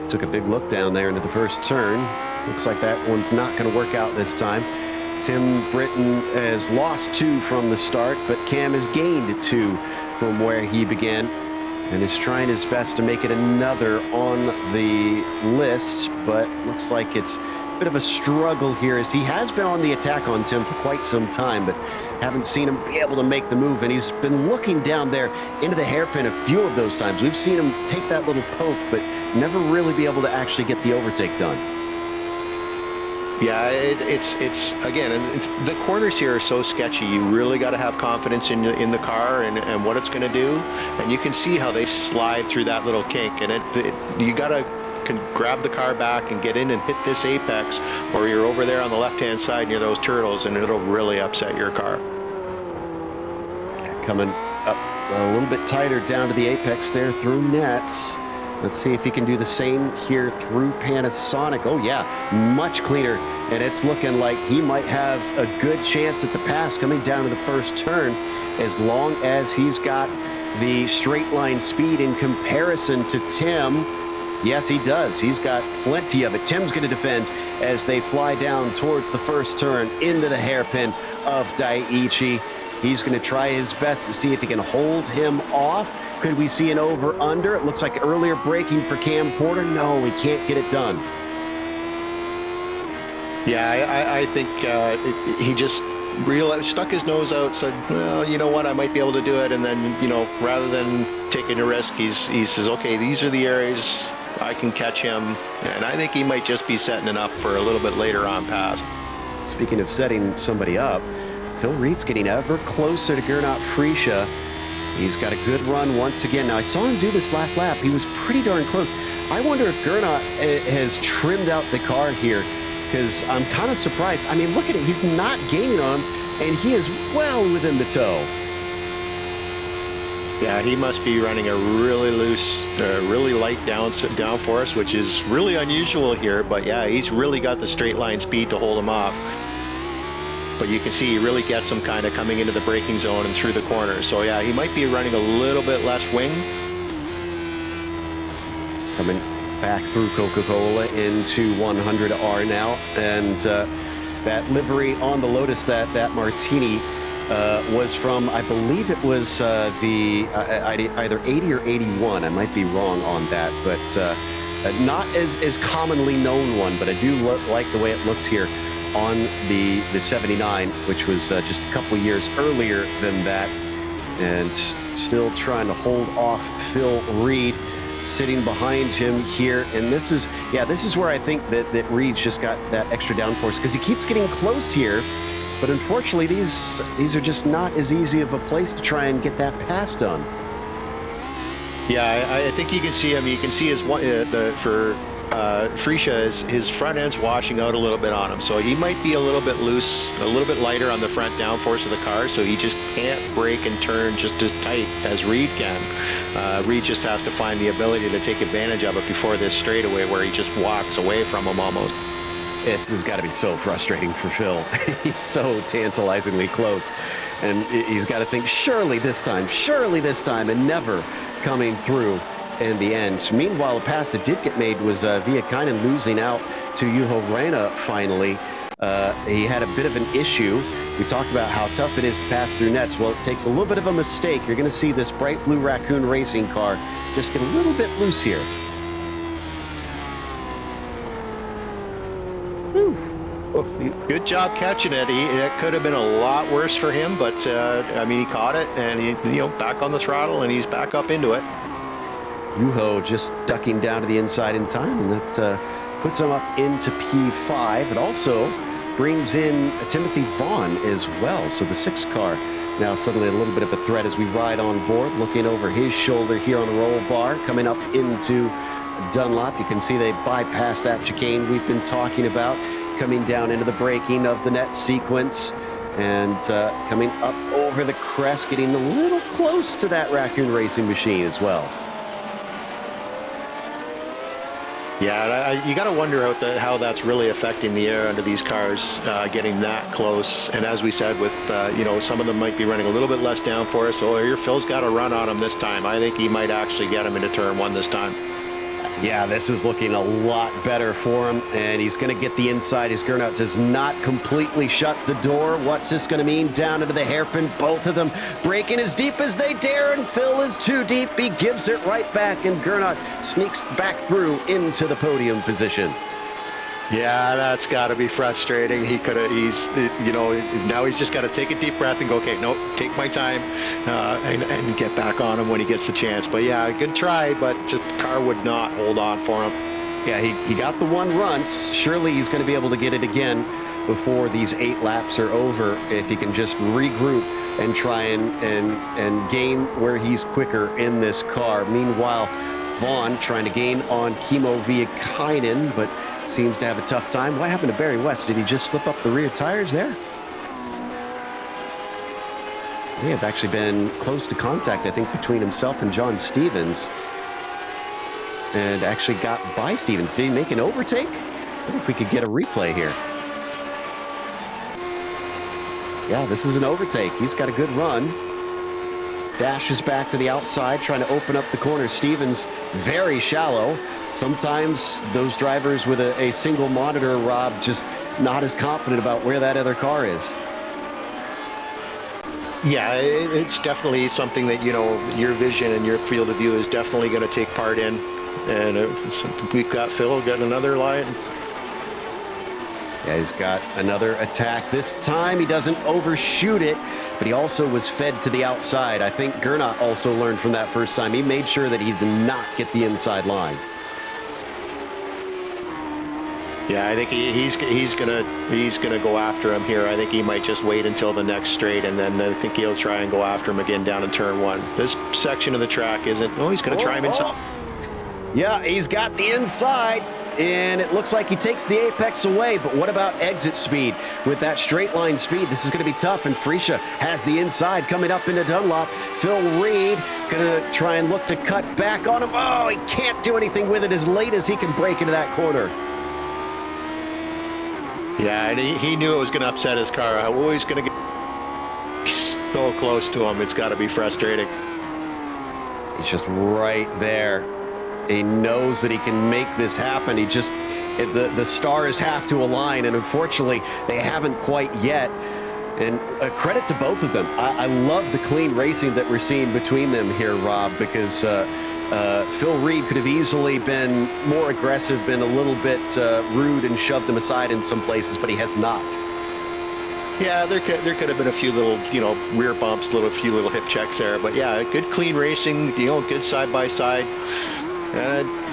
Took a big look down there into the first turn. Looks like that one's not going to work out this time. Tim Britton has lost 2 from the start, but Cam has gained 2 from where he began, and is trying his best to make it another on the list, but looks like it's a bit of a struggle here, as he has been on the attack on Tim for quite some time, but haven't seen him be able to make the move, and he's been looking down there into the hairpin a few of those times. We've seen him take that little poke, but never really be able to actually get the overtake done. Yeah, it's again, the corners here are so sketchy. You really got to have confidence in the car and what it's going to do. And you can see how they slide through that little kink. And you got to grab the car back and get in and hit this apex, or you're over there on the left-hand side near those turtles, and it'll really upset your car. Coming up a little bit tighter down to the apex there through nets. Let's see if he can do the same here through Panasonic. Oh yeah, much cleaner. And it's looking like he might have a good chance at the pass coming down to the first turn, as long as he's got the straight line speed in comparison to Tim. Yes, he does. He's got plenty of it. Tim's going to defend as they fly down towards the first turn into the hairpin of Daiichi. He's going to try his best to see if he can hold him off. Could we see an over-under? It looks like earlier braking for Cam Porter. No, he can't get it done. Yeah, I think he just stuck his nose out, said, well, you know what, I might be able to do it. And then, you know, rather than taking a risk, he says, okay, these are the areas I can catch him. And I think he might just be setting it up for a little bit later on pass. Speaking of setting somebody up, Phil Reed's getting ever closer to Gernot Frischa. He's got a good run once again. Now, I saw him do this last lap. He was pretty darn close. I wonder if Gernot has trimmed out the car here, because I'm kind of surprised. I mean, look at it. He's not gaining on him, and he is well within the toe. Yeah, he must be running a really loose, really light downforce, which is really unusual here. But yeah, he's really got the straight line speed to hold him off. But you can see he really gets him kind of coming into the braking zone and through the corner. So yeah, he might be running a little bit less wing. Coming back through Coca-Cola into 100R now. And that livery on the Lotus, that Martini, was from, I believe it was either 80 or 81. I might be wrong on that, but not as commonly known one. But I do like the way it looks here on the 79, which was just a couple years earlier than that. And still trying to hold off Phil Reed, sitting behind him here. And this is where I think that Reed's just got that extra downforce, because he keeps getting close here. But unfortunately, these are just not as easy of a place to try and get that pass done. Yeah, I think you can see him. You can see his Freesia, his front end's washing out a little bit on him, so he might be a little bit loose, a little bit lighter on the front downforce of the car, so he just can't brake and turn just as tight as Reed can. Reed just has to find the ability to take advantage of it before this straightaway where he just walks away from him almost. This has got to be so frustrating for Phil. He's so tantalizingly close, and he's got to think, surely this time, and never coming through in the end. Meanwhile, a pass that did get made was Viekainen losing out to Juho Reina finally. He had a bit of an issue. We talked about how tough it is to pass through nets. Well, it takes a little bit of a mistake. You're going to see this bright blue Raccoon racing car just get a little bit loose here. Good job catching it. It could have been a lot worse for him, but I mean, he caught it, and he, back on the throttle, and he's back up into it. Juho just ducking down to the inside in time, and that puts him up into P5. It also brings in Timothy Vaughn as well. So the 6 car now suddenly a little bit of a threat as we ride on board, looking over his shoulder here on the roll bar, coming up into Dunlop. You can see they bypass that chicane we've been talking about, coming down into the braking of the net sequence, and coming up over the crest, getting a little close to that Raccoon Racing machine as well. Yeah, you got to wonder how that's really affecting the air under these cars, getting that close. And as we said, with some of them might be running a little bit less downforce. So here, Phil's got a run on him this time. I think he might actually get him into turn 1 this time. Yeah, this is looking a lot better for him, and he's going to get the inside. His Gernot does not completely shut the door. What's this going to mean? Down into the hairpin, both of them braking as deep as they dare, and Phil is too deep. He gives it right back, and Gernot sneaks back through into the podium position. Yeah, that's got to be frustrating. Now he's just got to take a deep breath and go, okay, no, take my time, and get back on him when he gets the chance. But yeah, good try, but just the car would not hold on for him. Yeah, he got the 1 run. Surely he's going to be able to get it again before these 8 laps are over, if he can just regroup and try and gain where he's quicker in this car. Meanwhile, Vaughn trying to gain on Kimmo Viekainen, but seems to have a tough time. What happened to Barry West? Did he just slip up the rear tires there? They have actually been close to contact, I think, between himself and John Stevens, and actually got by Stevens. Did he make an overtake? I wonder if we could get a replay here. Yeah, this is an overtake. He's got a good run. Dashes back to the outside, trying to open up the corner. Stevens very shallow. Sometimes those drivers with a single monitor, Rob, just not as confident about where that other car is. Yeah, it's definitely something that, your vision and your field of view is definitely going to take part in. And we've got Phil got another line. Yeah, he's got another attack. This time he doesn't overshoot it, but he also was fed to the outside. I think Gernot also learned from that first time. He made sure that he did not get the inside line. Yeah, I think he's gonna go after him here. I think he might just wait until the next straight, and then I think he'll try and go after him again down in turn 1. This section of the track isn't. Oh, he's gonna try him inside. Yeah, he's got the inside, and it looks like he takes the apex away. But what about exit speed? With that straight line speed, this is going to be tough. And Freesia has the inside coming up into Dunlop. Phil Reed going to try and look to cut back on him. Oh, he can't do anything with it as late as he can break into that corner. Yeah, and he knew it was going to upset his car. Oh, he's going to get so close to him. It's got to be frustrating. He's just right there. He knows that he can make this happen. The stars have to align, and unfortunately, they haven't quite yet. And a credit to both of them. I love the clean racing that we're seeing between them here, Rob, because Phil Reed could have easily been more aggressive, been a little bit rude and shoved him aside in some places, but he has not. Yeah, there could have been a few little, rear bumps, few little hip checks there. But yeah, good clean racing, good side by side.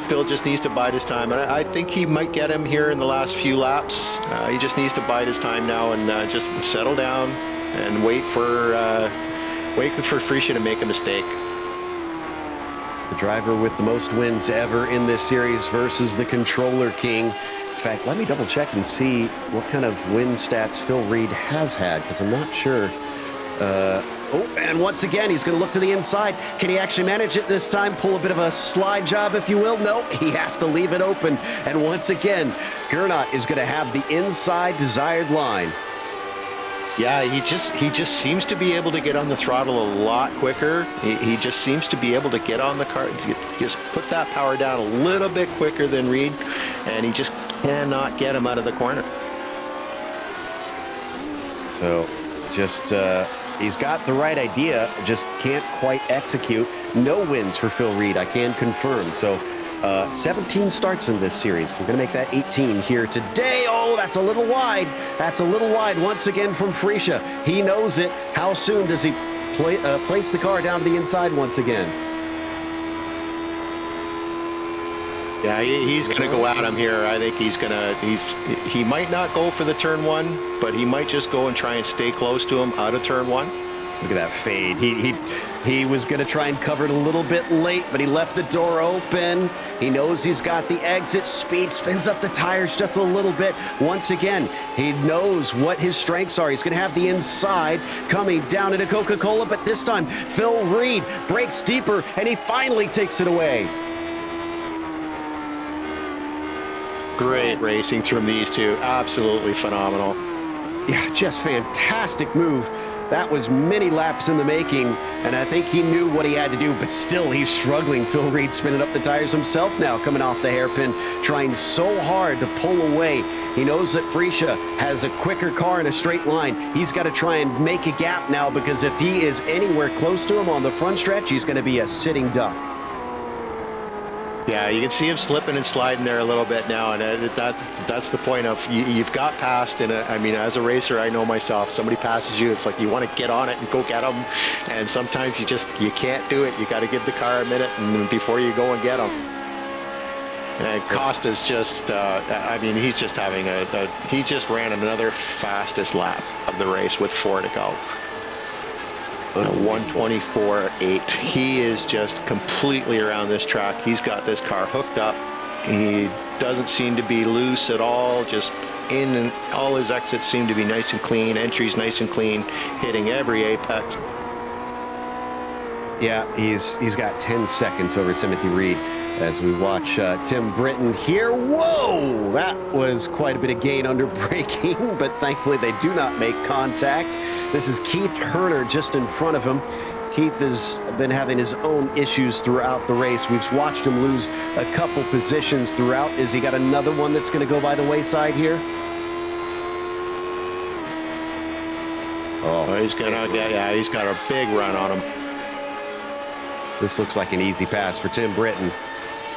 Phil just needs to bide his time, and I think he might get him here in the last few laps. He just needs to bide his time now and just settle down and wait for Fuji to make a mistake. The driver with the most wins ever in this series versus the controller king. In fact, let me double check and see what kind of win stats Phil Reed has had, because I'm not sure. And once again, he's going to look to the inside. Can he actually manage it this time? Pull a bit of a slide job, if you will? No, he has to leave it open. And once again, Gernot is going to have the inside desired line. Yeah, he just seems to be able to get on the throttle a lot quicker. He just seems to be able to get on the car, just put that power down a little bit quicker than Reed, and he just cannot get him out of the corner. So just he's got the right idea, just can't quite execute. No wins for Phil Reed, I can confirm. So 17 starts in this series. We're going to make that 18 here today. Oh, that's a little wide. That's a little wide once again from Fuji. He knows it. How soon does he place the car down to the inside once again? Yeah, he's going to go at him here. I think he might not go for the turn one, but he might just go and try and stay close to him out of turn one. Look at that fade. He was going to try and cover it a little bit late, but he left the door open. He knows he's got the exit speed, spins up the tires just a little bit. Once again, he knows what his strengths are. He's going to have the inside coming down into Coca-Cola, but this time Phil Reed breaks deeper, and he finally takes it away. Great racing from these two. Absolutely phenomenal. Yeah, just fantastic move. That was many laps in the making, and I think he knew what he had to do, but still he's struggling. Phil Reed spinning up the tires himself now, coming off the hairpin, trying so hard to pull away. He knows that Fuji has a quicker car in a straight line. He's got to try and make a gap now, because if he is anywhere close to him on the front stretch, he's going to be a sitting duck. Yeah, you can see him slipping and sliding there a little bit now, and that's the point of you've got past. And I mean, as a racer, I know myself. Somebody passes you, it's like you want to get on it and go get them, and sometimes you can't do it. You got to give the car a minute and before you go and get them. And Costa's just, I mean, he's just having he just ran another fastest lap of the race with 4 to go. 124.8. He is just completely around this track. He's got this car hooked up. He doesn't seem to be loose at all. Just in, and all his exits seem to be nice and clean. Entries nice and clean. Hitting every apex. Yeah, he's got 10 seconds over Timothy Reed as we watch Tim Britton here. Whoa! That was quite a bit of gain under braking, but thankfully they do not make contact. This is Keith Herner just in front of him. Keith has been having his own issues throughout the race. We've watched him lose a couple positions throughout. Is he got another one that's going to go by the wayside here? Oh, he's got a big run on him. This looks like an easy pass for Tim Britton.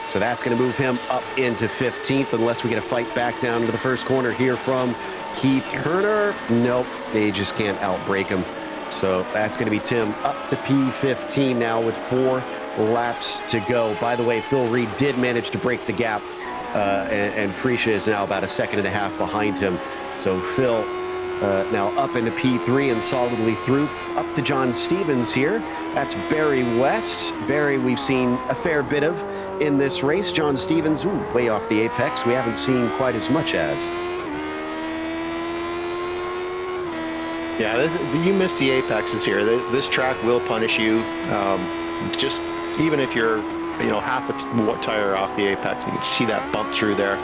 So that's going to move him up into 15th unless we get a fight back down to the first corner here from Keith Herner. Nope, they just can't outbrake him. So that's going to be Tim up to P15 now with 4 laps to go. By the way, Phil Reed did manage to break the gap, and Fuji is now about 1.5 seconds behind him. So Phil now up into P3 and solidly through. Up to John Stevens here. That's Barry West. Barry we've seen a fair bit of in this race. John Stevens, way off the apex. We haven't seen quite as much as. Yeah, you miss the apexes here. This track will punish you. Just even if you're, half a tire off the apex, you can see that bump through there.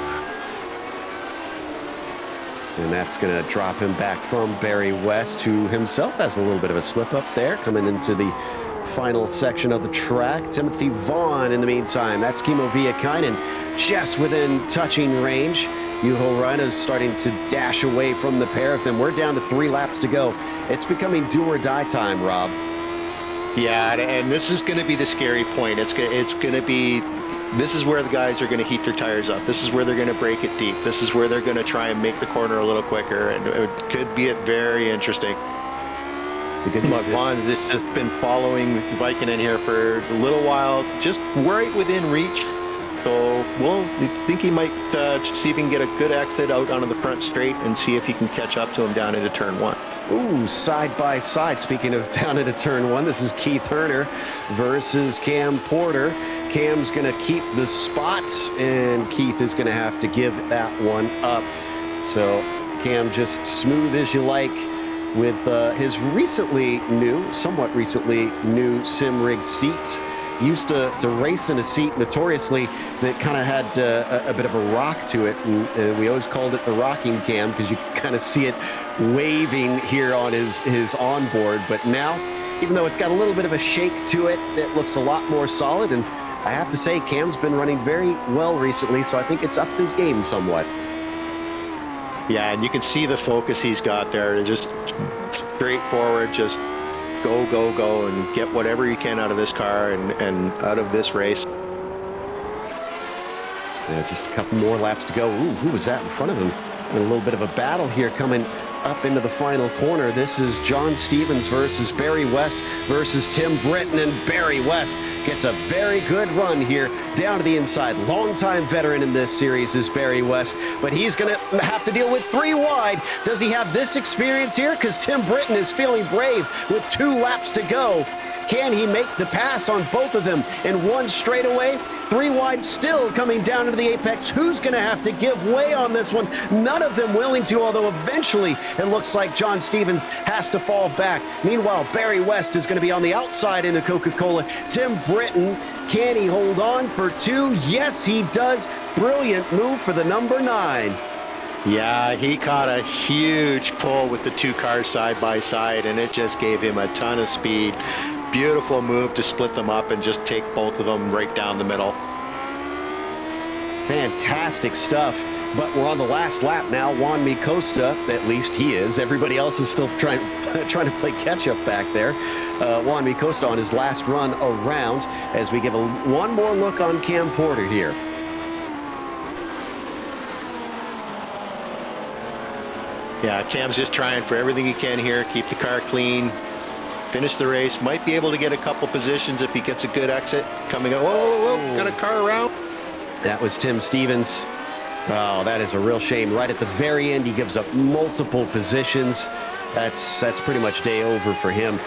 And that's going to drop him back from Barry West, who himself has a little bit of a slip up there coming into the final section of the track. Timothy Vaughn in the meantime. That's Kimmo Viekainen just within touching range. Juho Raina's starting to dash away from the pair of them. We're down to 3 laps to go. It's becoming do or die time, Rob. Yeah, and this is going to be the scary point. It's going to be, this is where the guys are going to heat their tires up. This is where they're going to break it deep. This is where they're going to try and make the corner a little quicker, and it could be very interesting. Look, Vaughn's just been following Vikinen here for a little while, just right within reach. So we'll think he might see if he can get a good exit out onto the front straight and see if he can catch up to him down into turn 1. Ooh, side by side. Speaking of down into turn 1, this is Keith Herner versus Cam Porter. Cam's going to keep the spot, and Keith is going to have to give that one up. So Cam just smooth as you like with his somewhat recently new sim rig seat. Used to race in a seat notoriously that kind of had a bit of a rock to it, and we always called it the rocking cam because you kind of see it waving here on his onboard. But now, even though it's got a little bit of a shake to it, it looks a lot more solid, and I have to say Cam's been running very well recently, so I think it's upped his game somewhat. Yeah, and you can see the focus he's got there. Just straightforward, just go, go, go, and get whatever you can out of this car and out of this race. Just a couple more laps to go. Ooh, who was that in front of him? And a little bit of a battle here coming up into the final corner. This is John Stevens versus Barry West versus Tim Britton, and Barry West gets a very good run here down to the inside. Longtime veteran in this series is Barry West, but he's going to have to deal with 3 wide. Does he have this experience here? Because Tim Britton is feeling brave with 2 laps to go. Can he make the pass on both of them in one straightaway? 3 wide still coming down into the apex. Who's going to have to give way on this one? None of them willing to, although eventually it looks like John Stevens has to fall back. Meanwhile, Barry West is going to be on the outside into Coca-Cola. Tim Britton, can he hold on for 2? Yes, he does. Brilliant move for the number 9. Yeah, he caught a huge pull with the 2 cars side by side, and it just gave him a ton of speed. Beautiful move to split them up and just take both of them right down the middle. Fantastic stuff. But we're on the last lap now. Juan Costa, at least he is. Everybody else is still trying to play catch up back there. Juan Costa on his last run around as we give one more look on Cam Porter here. Yeah, Cam's just trying for everything he can here. Keep the car clean. Finish the race. Might be able to get a couple positions if he gets a good exit coming up. Whoa, got a car around. That was Tim Stevens. Oh, that is a real shame. Right at the very end, he gives up multiple positions. That's pretty much day over for him.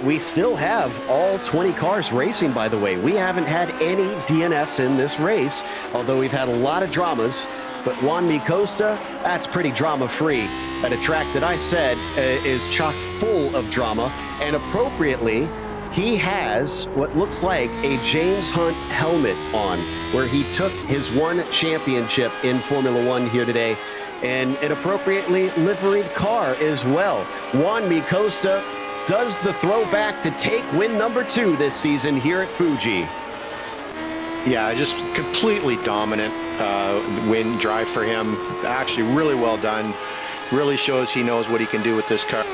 We still have all 20 cars racing, by the way. We haven't had any DNFs in this race, although we've had a lot of dramas. But Juan Costa, that's pretty drama-free at a track that I said is chock full of drama. And appropriately, he has what looks like a James Hunt helmet on, where he took his 1 championship in Formula One here today, and an appropriately liveried car as well. Juan Costa does the throwback to take win number 2 this season here at Fuji. Yeah, just completely dominant win drive for him. Actually, really well done. Really shows he knows what he can do with this car.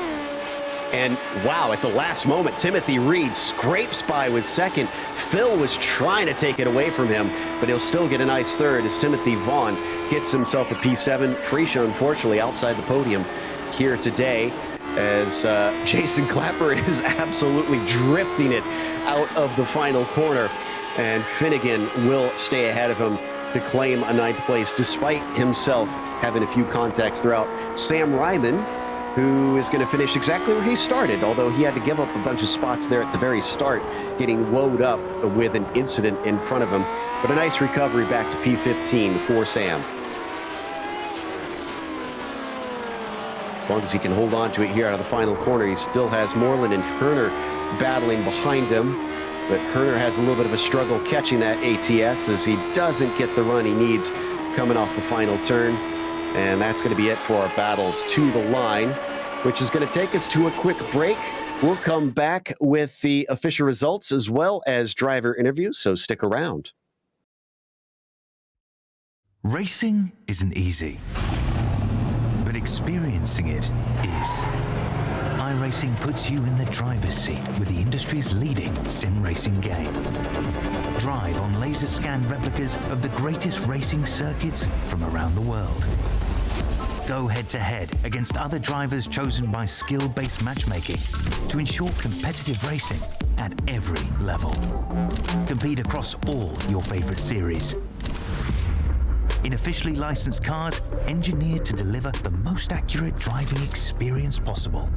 And wow, at the last moment, Timothy Reed scrapes by with 2nd. Phil was trying to take it away from him, but he'll still get a nice 3rd as Timothy Vaughn gets himself a P7. Freisha, unfortunately, outside the podium here today, as Jason Clapper is absolutely drifting it out of the final corner. And Finnegan will stay ahead of him to claim a 9th place, despite himself having a few contacts throughout. Sam Ryman, who is going to finish exactly where he started, although he had to give up a bunch of spots there at the very start, getting woed up with an incident in front of him. But a nice recovery back to P15 for Sam. As long as he can hold on to it here out of the final corner, he still has Moreland and Herner battling behind him. But Herner has a little bit of a struggle catching that ATS as he doesn't get the run he needs coming off the final turn. And that's going to be it for our battles to the line, which is going to take us to a quick break. We'll come back with the official results as well as driver interviews, so stick around. Racing isn't easy, but experiencing it is. iRacing puts you in the driver's seat with the industry's leading sim racing game. Drive on laser scan replicas of the greatest racing circuits from around the world. Go head-to-head against other drivers chosen by skill-based matchmaking to ensure competitive racing at every level. Compete across all your favorite series. In officially licensed cars, engineered to deliver the most accurate driving experience possible.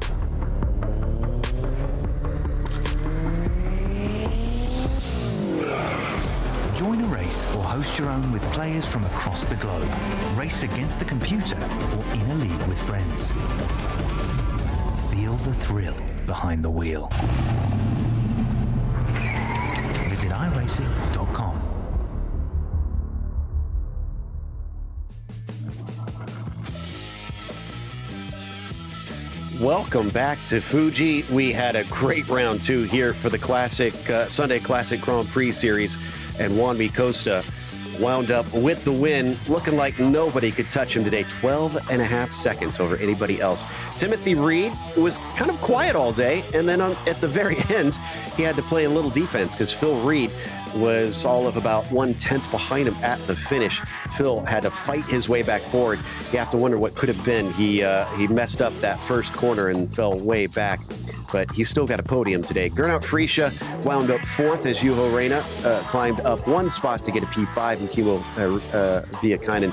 Join a race or host your own with players from across the globe. Race against the computer or in a league with friends. Feel the thrill behind the wheel. Visit iRacing.com. Welcome back to Fuji. We had a great round two here for the classic Sunday Classic Grand Prix series, and Juan Costa wound up with the win, looking like nobody could touch him today. 12 and a half seconds over anybody else. Timothy Reed was kind of quiet all day, and then at the very end, he had to play a little defense because Phil Reed was all of about 1/10 behind him at the finish. Phil had to fight his way back forward. You have to wonder what could have been. He messed up that first corner and fell way back, but he still got a podium today. Gernot Frische wound up fourth as Juho Reina climbed up one spot to get a P5, and Kimo Viekainen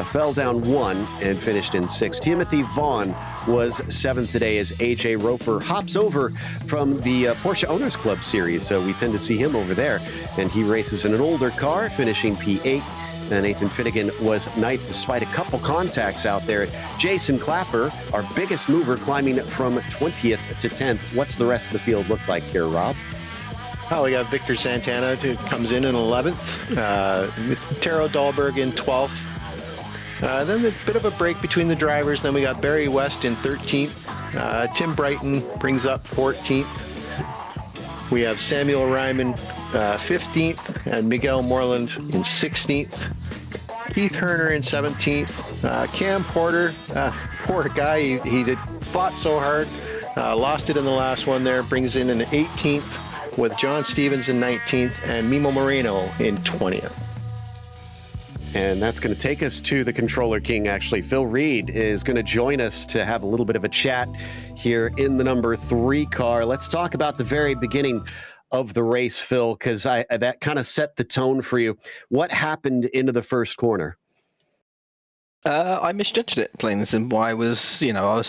fell down one and finished in sixth. Timothy Vaughn was seventh today as AJ Roper hops over from the Porsche Owners Club series. So we tend to see him over there, and he races in an older car, finishing P8. And Nathan Finnegan was ninth despite a couple contacts out there. Jason Clapper, our biggest mover, climbing from 20th to 10th. What's the rest of the field look like here, Rob? Oh, we got Victor Santana who comes in 11th. Taro Dahlberg in 12th. Then a bit of a break between the drivers. Then we got Barry West in 13th. Tim Brighton brings up 14th. We have Samuel Ryman 15th and Miguel Moreland in 16th. Keith Herner in 17th. Cam Porter, poor guy, he fought so hard, lost it in the last one there, brings in an 18th with John Stevens in 19th and Mimo Moreno in 20th. And that's going to take us to the Controller King, actually. Phil Reed is going to join us to have a little bit of a chat here in the number 3 car. Let's talk about the very beginning of the race, Phil, because that kind of set the tone for you. What happened into the first corner? I misjudged it, plain and simple. I was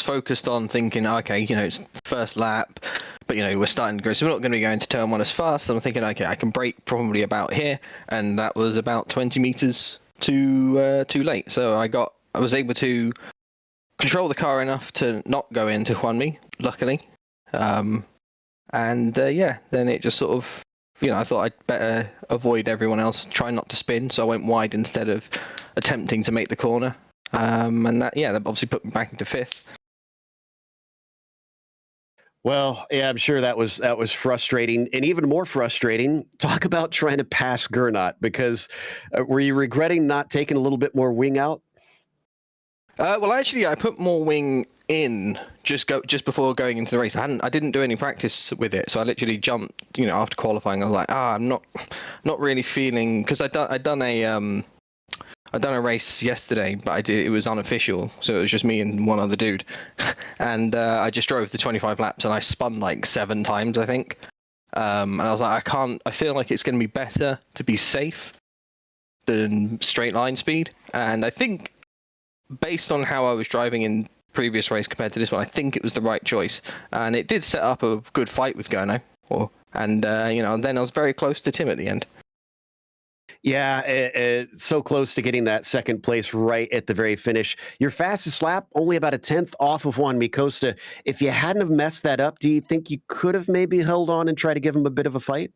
focused on thinking, okay, it's first lap, but we're starting to go, so we're not going to be going to turn one as fast. So I'm thinking, okay, I can brake probably about here, and that was about 20 meters too late. So I was able to control the car enough to not go into Juanmi, luckily. Then it just sort of, I thought I'd better avoid everyone else, try not to spin, so I went wide instead of attempting to make the corner. That obviously put me back into 5th. Well, yeah, I'm sure that was frustrating, and even more frustrating. Talk about trying to pass Gernot, because were you regretting not taking a little bit more wing out? Well, actually, I put more wing in just before going into the race. I didn't do any practice with it, so I literally jumped. After qualifying, I was like, I'm not really feeling, because I'd done a race yesterday, but it was unofficial, so it was just me and one other dude, and I just drove the 25 laps and I spun like 7 times, I think. And I was like, I feel like it's going to be better to be safe than straight line speed. And I think, based on how I was driving in previous race compared to this one, I think it was the right choice. And it did set up a good fight with Gernot. And then I was very close to Tim at the end. Yeah, so close to getting that second place right at the very finish. Your fastest lap, only about a 10th off of Juan Costa. If you hadn't have messed that up, do you think you could have maybe held on and tried to give him a bit of a fight?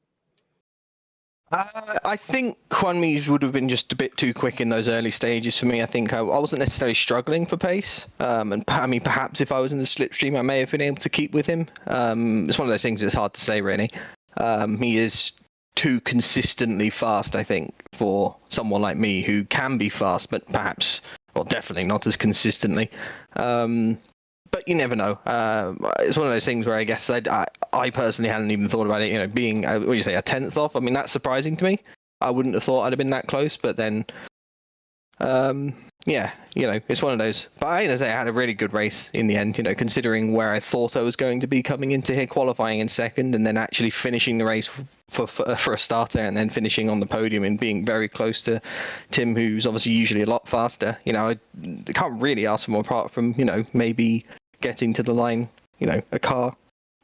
I think Juanmi would have been just a bit too quick in those early stages for me. I think I wasn't necessarily struggling for pace. Perhaps if I was in the slipstream, I may have been able to keep with him. It's one of those things that's hard to say, really. He is too consistently fast, I think, for someone like me who can be fast, but perhaps, well, definitely not as consistently. but you never know. It's one of those things where I guess I personally hadn't even thought about it. You know, being what do you say, a 10th off? I mean, that's surprising to me. I wouldn't have thought I'd have been that close, but then. Yeah, you know, it's one of those. But I say I had a really good race in the end, you know, considering where I thought I was going to be coming into here, qualifying in second, and then actually finishing the race for a starter, and then finishing on the podium and being very close to Tim, who's obviously usually a lot faster. You know, I can't really ask for more apart from, you know, maybe getting to the line, you know, a car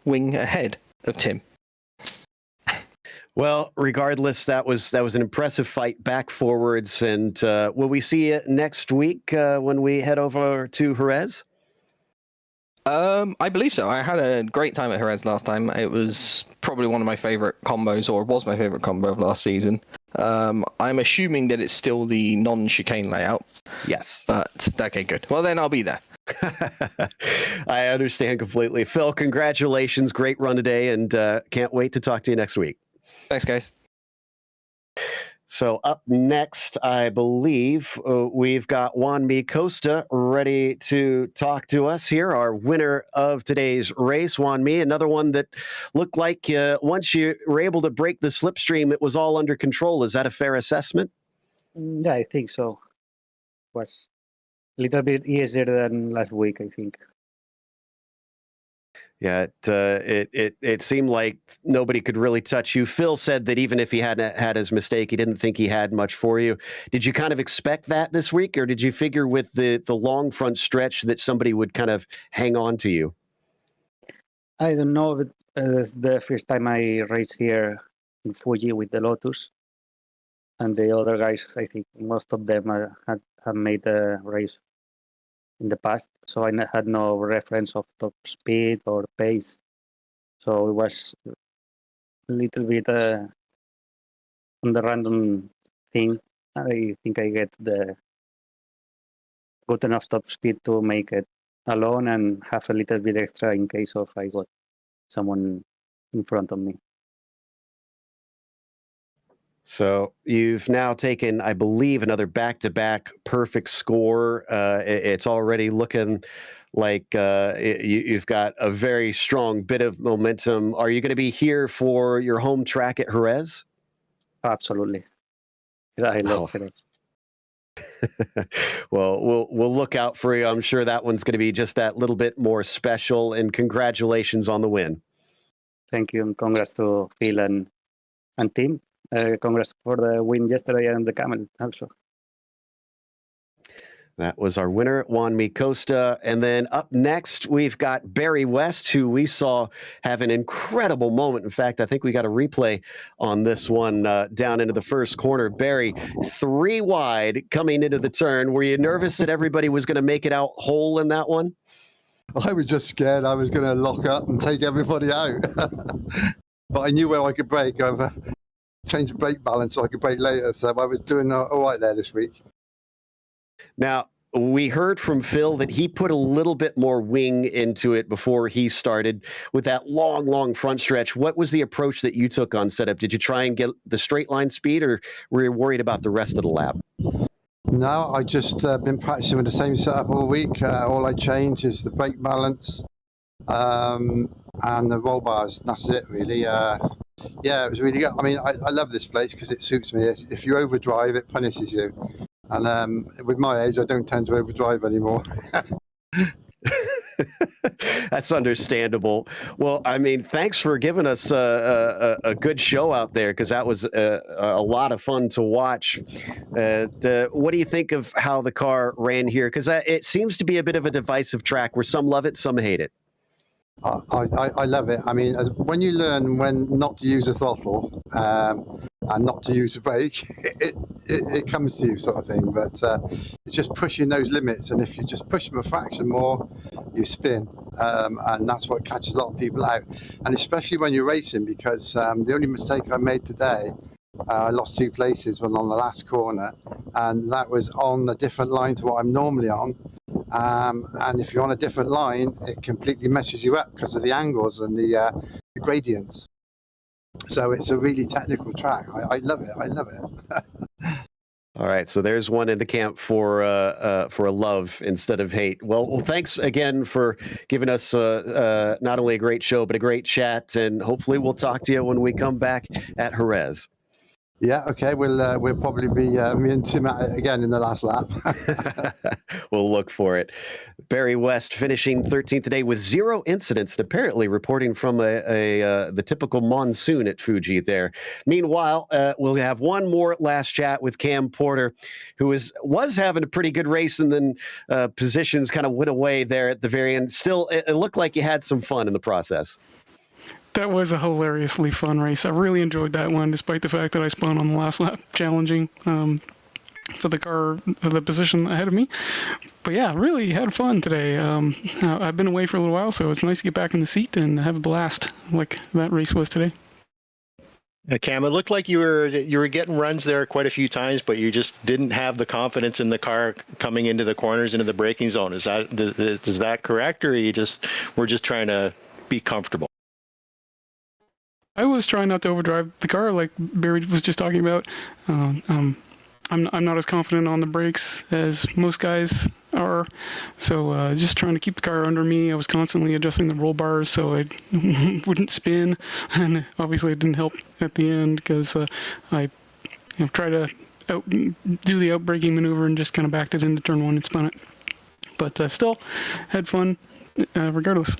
wing ahead of Tim. Well, regardless, that was an impressive fight back forwards. And will we see you next week when we head over to Jerez? I believe so. I had a great time at Jerez last time. It was probably one of my favorite combos, or was my favorite combo of last season. I'm assuming that it's still the non-chicane layout. Yes. But okay, good. Well, then I'll be there. I understand completely. Phil, congratulations. Great run today, and can't wait to talk to you next week. Thanks, guys. So up next, I believe we've got Juan Mi Costa ready to talk to us here, our winner of today's race. Juan Mi, another one that looked like once you were able to break the slipstream, it was all under control. Is that a fair assessment? Yeah, I think so. Was a little bit easier than last week, I think. Yeah, it seemed like nobody could really touch you. Phil said that even if he hadn't had his mistake, he didn't think he had much for you. Did you kind of expect that this week, or did you figure with the long front stretch that somebody would kind of hang on to you? I don't know, but it's the first time I race here in Fuji with the Lotus. And the other guys, I think most of them have made the race in the past, so I had no reference of top speed or pace. So it was a little bit on the random thing. I think I get the good enough top speed to make it alone and have a little bit extra in case of I got someone in front of me. So you've now taken, I believe, another back-to-back perfect score. It's already looking like you've got a very strong bit of momentum. Are you going to be here for your home track at Jerez? Absolutely. I love Jerez. Well, we'll look out for you. I'm sure that one's going to be just that little bit more special. And congratulations on the win. Thank you, and congrats to Phil and Tim. Congrats for the win yesterday and the Camel also. That was our winner, Juan Mi Costa. And then up next, we've got Barry West, who we saw have an incredible moment. In fact, I think we got a replay on this one down into the first corner. Barry, 3 wide coming into the turn. Were you nervous that everybody was going to make it out whole in that one? I was just scared I was going to lock up and take everybody out. But I knew where I could brake. I've changed the brake balance so I could brake later. So I was doing all right there this week. Now, we heard from Phil that he put a little bit more wing into it before he started with that long front stretch. What was the approach that you took on setup? Did you try and get the straight line speed, or were you worried about the rest of the lap? No, I just been practicing with the same setup all week. All I changed is the brake balance and the roll bars. That's it, really. Yeah, it was really good. I mean, I love this place because it suits me. If you overdrive, it punishes you. And with my age, I don't tend to overdrive anymore. That's understandable. Well, I mean, thanks for giving us a good show out there, because that was a lot of fun to watch. What do you think of how the car ran here? Because it seems to be a bit of a divisive track where some love it, some hate it. I love it. I mean, when you learn when not to use the throttle and not to use the brake, it comes to you, sort of thing. But it's just pushing those limits, and if you just push them a fraction more, you spin, and that's what catches a lot of people out. And especially when you're racing, because the only mistake I made today, I lost 2 places, one on the last corner, and that was on a different line to what I'm normally on. And if you're on a different line, it completely messes you up because of the angles and the gradients. So it's a really technical track. I love it. I love it. All right, so there's one in the camp for a love instead of hate. Well, thanks again for giving us not only a great show but a great chat, and hopefully we'll talk to you when we come back at Jerez. Yeah, okay. We'll probably be me and Tim at it again in the last lap. We'll look for it. Barry West finishing 13th today with 0 incidents, and apparently reporting from the typical monsoon at Fuji there. Meanwhile, we'll have one more last chat with Cam Porter, who was having a pretty good race, and then positions kind of went away there at the very end. Still, it looked like you had some fun in the process. That was a hilariously fun race. I really enjoyed that one, despite the fact that I spun on the last lap, challenging for the car, the position ahead of me. But yeah, really had fun today. I've been away for a little while, so it's nice to get back in the seat and have a blast like that race was today. Cam, it looked like you were getting runs there quite a few times, but you just didn't have the confidence in the car coming into the corners, into the braking zone. Is that correct, or we're just trying to be comfortable? I was trying not to overdrive the car, like Barry was just talking about. I'm not as confident on the brakes as most guys are, so just trying to keep the car under me. I was constantly adjusting the roll bars so I wouldn't spin, and obviously it didn't help at the end because I tried to do the out-braking maneuver and just kind of backed it into turn 1 and spun it. But still had fun regardless.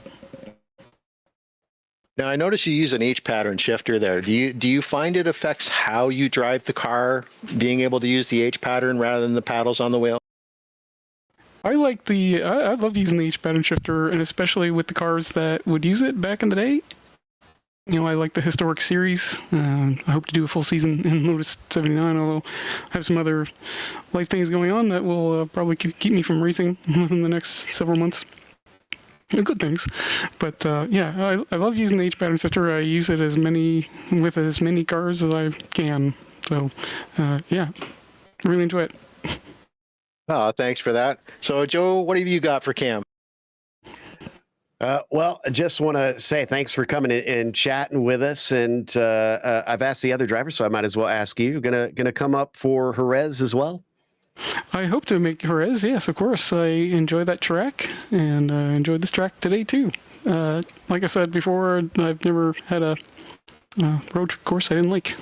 Now, I notice you use an H-pattern shifter there. Do you find it affects how you drive the car, being able to use the H-pattern rather than the paddles on the wheel? I love using the H-pattern shifter, and especially with the cars that would use it back in the day. I like the historic series. I hope to do a full season in Lotus 79, although I have some other life things going on that will probably keep me from racing within the next several months. Good things, but yeah, I love using the H-pattern shifter. I use it with as many cars as I can. So yeah, really enjoy it. Oh, thanks for that. So, Joe, what have you got for Cam? Well, I just want to say thanks for coming in and chatting with us. And I've asked the other drivers, so I might as well ask you. Gonna come up for Jerez as well? I hope to make Jerez, yes, of course. I enjoy that track, and enjoyed this track today, too. Like I said before, I've never had a road course I didn't like.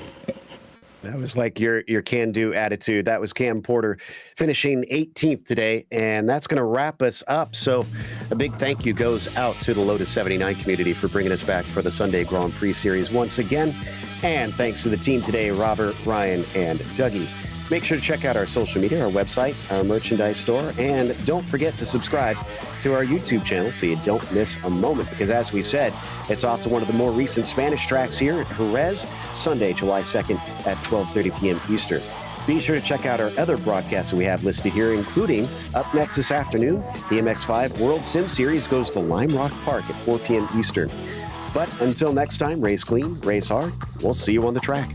That was like your can-do attitude. That was Cam Porter finishing 18th today, and that's going to wrap us up. So a big thank you goes out to the Lotus 79 community for bringing us back for the Sunday Grand Prix Series once again. And thanks to the team today, Robert, Ryan, and Dougie. Make sure to check out our social media, our website, our merchandise store, and don't forget to subscribe to our YouTube channel so you don't miss a moment, because as we said, it's off to one of the more recent Spanish tracks here at Jerez, Sunday, July 2nd at 12:30 p.m. Eastern. Be sure to check out our other broadcasts that we have listed here, including up next this afternoon, the MX-5 World Sim Series goes to Lime Rock Park at 4 p.m. Eastern. But until next time, race clean, race hard. We'll see you on the track.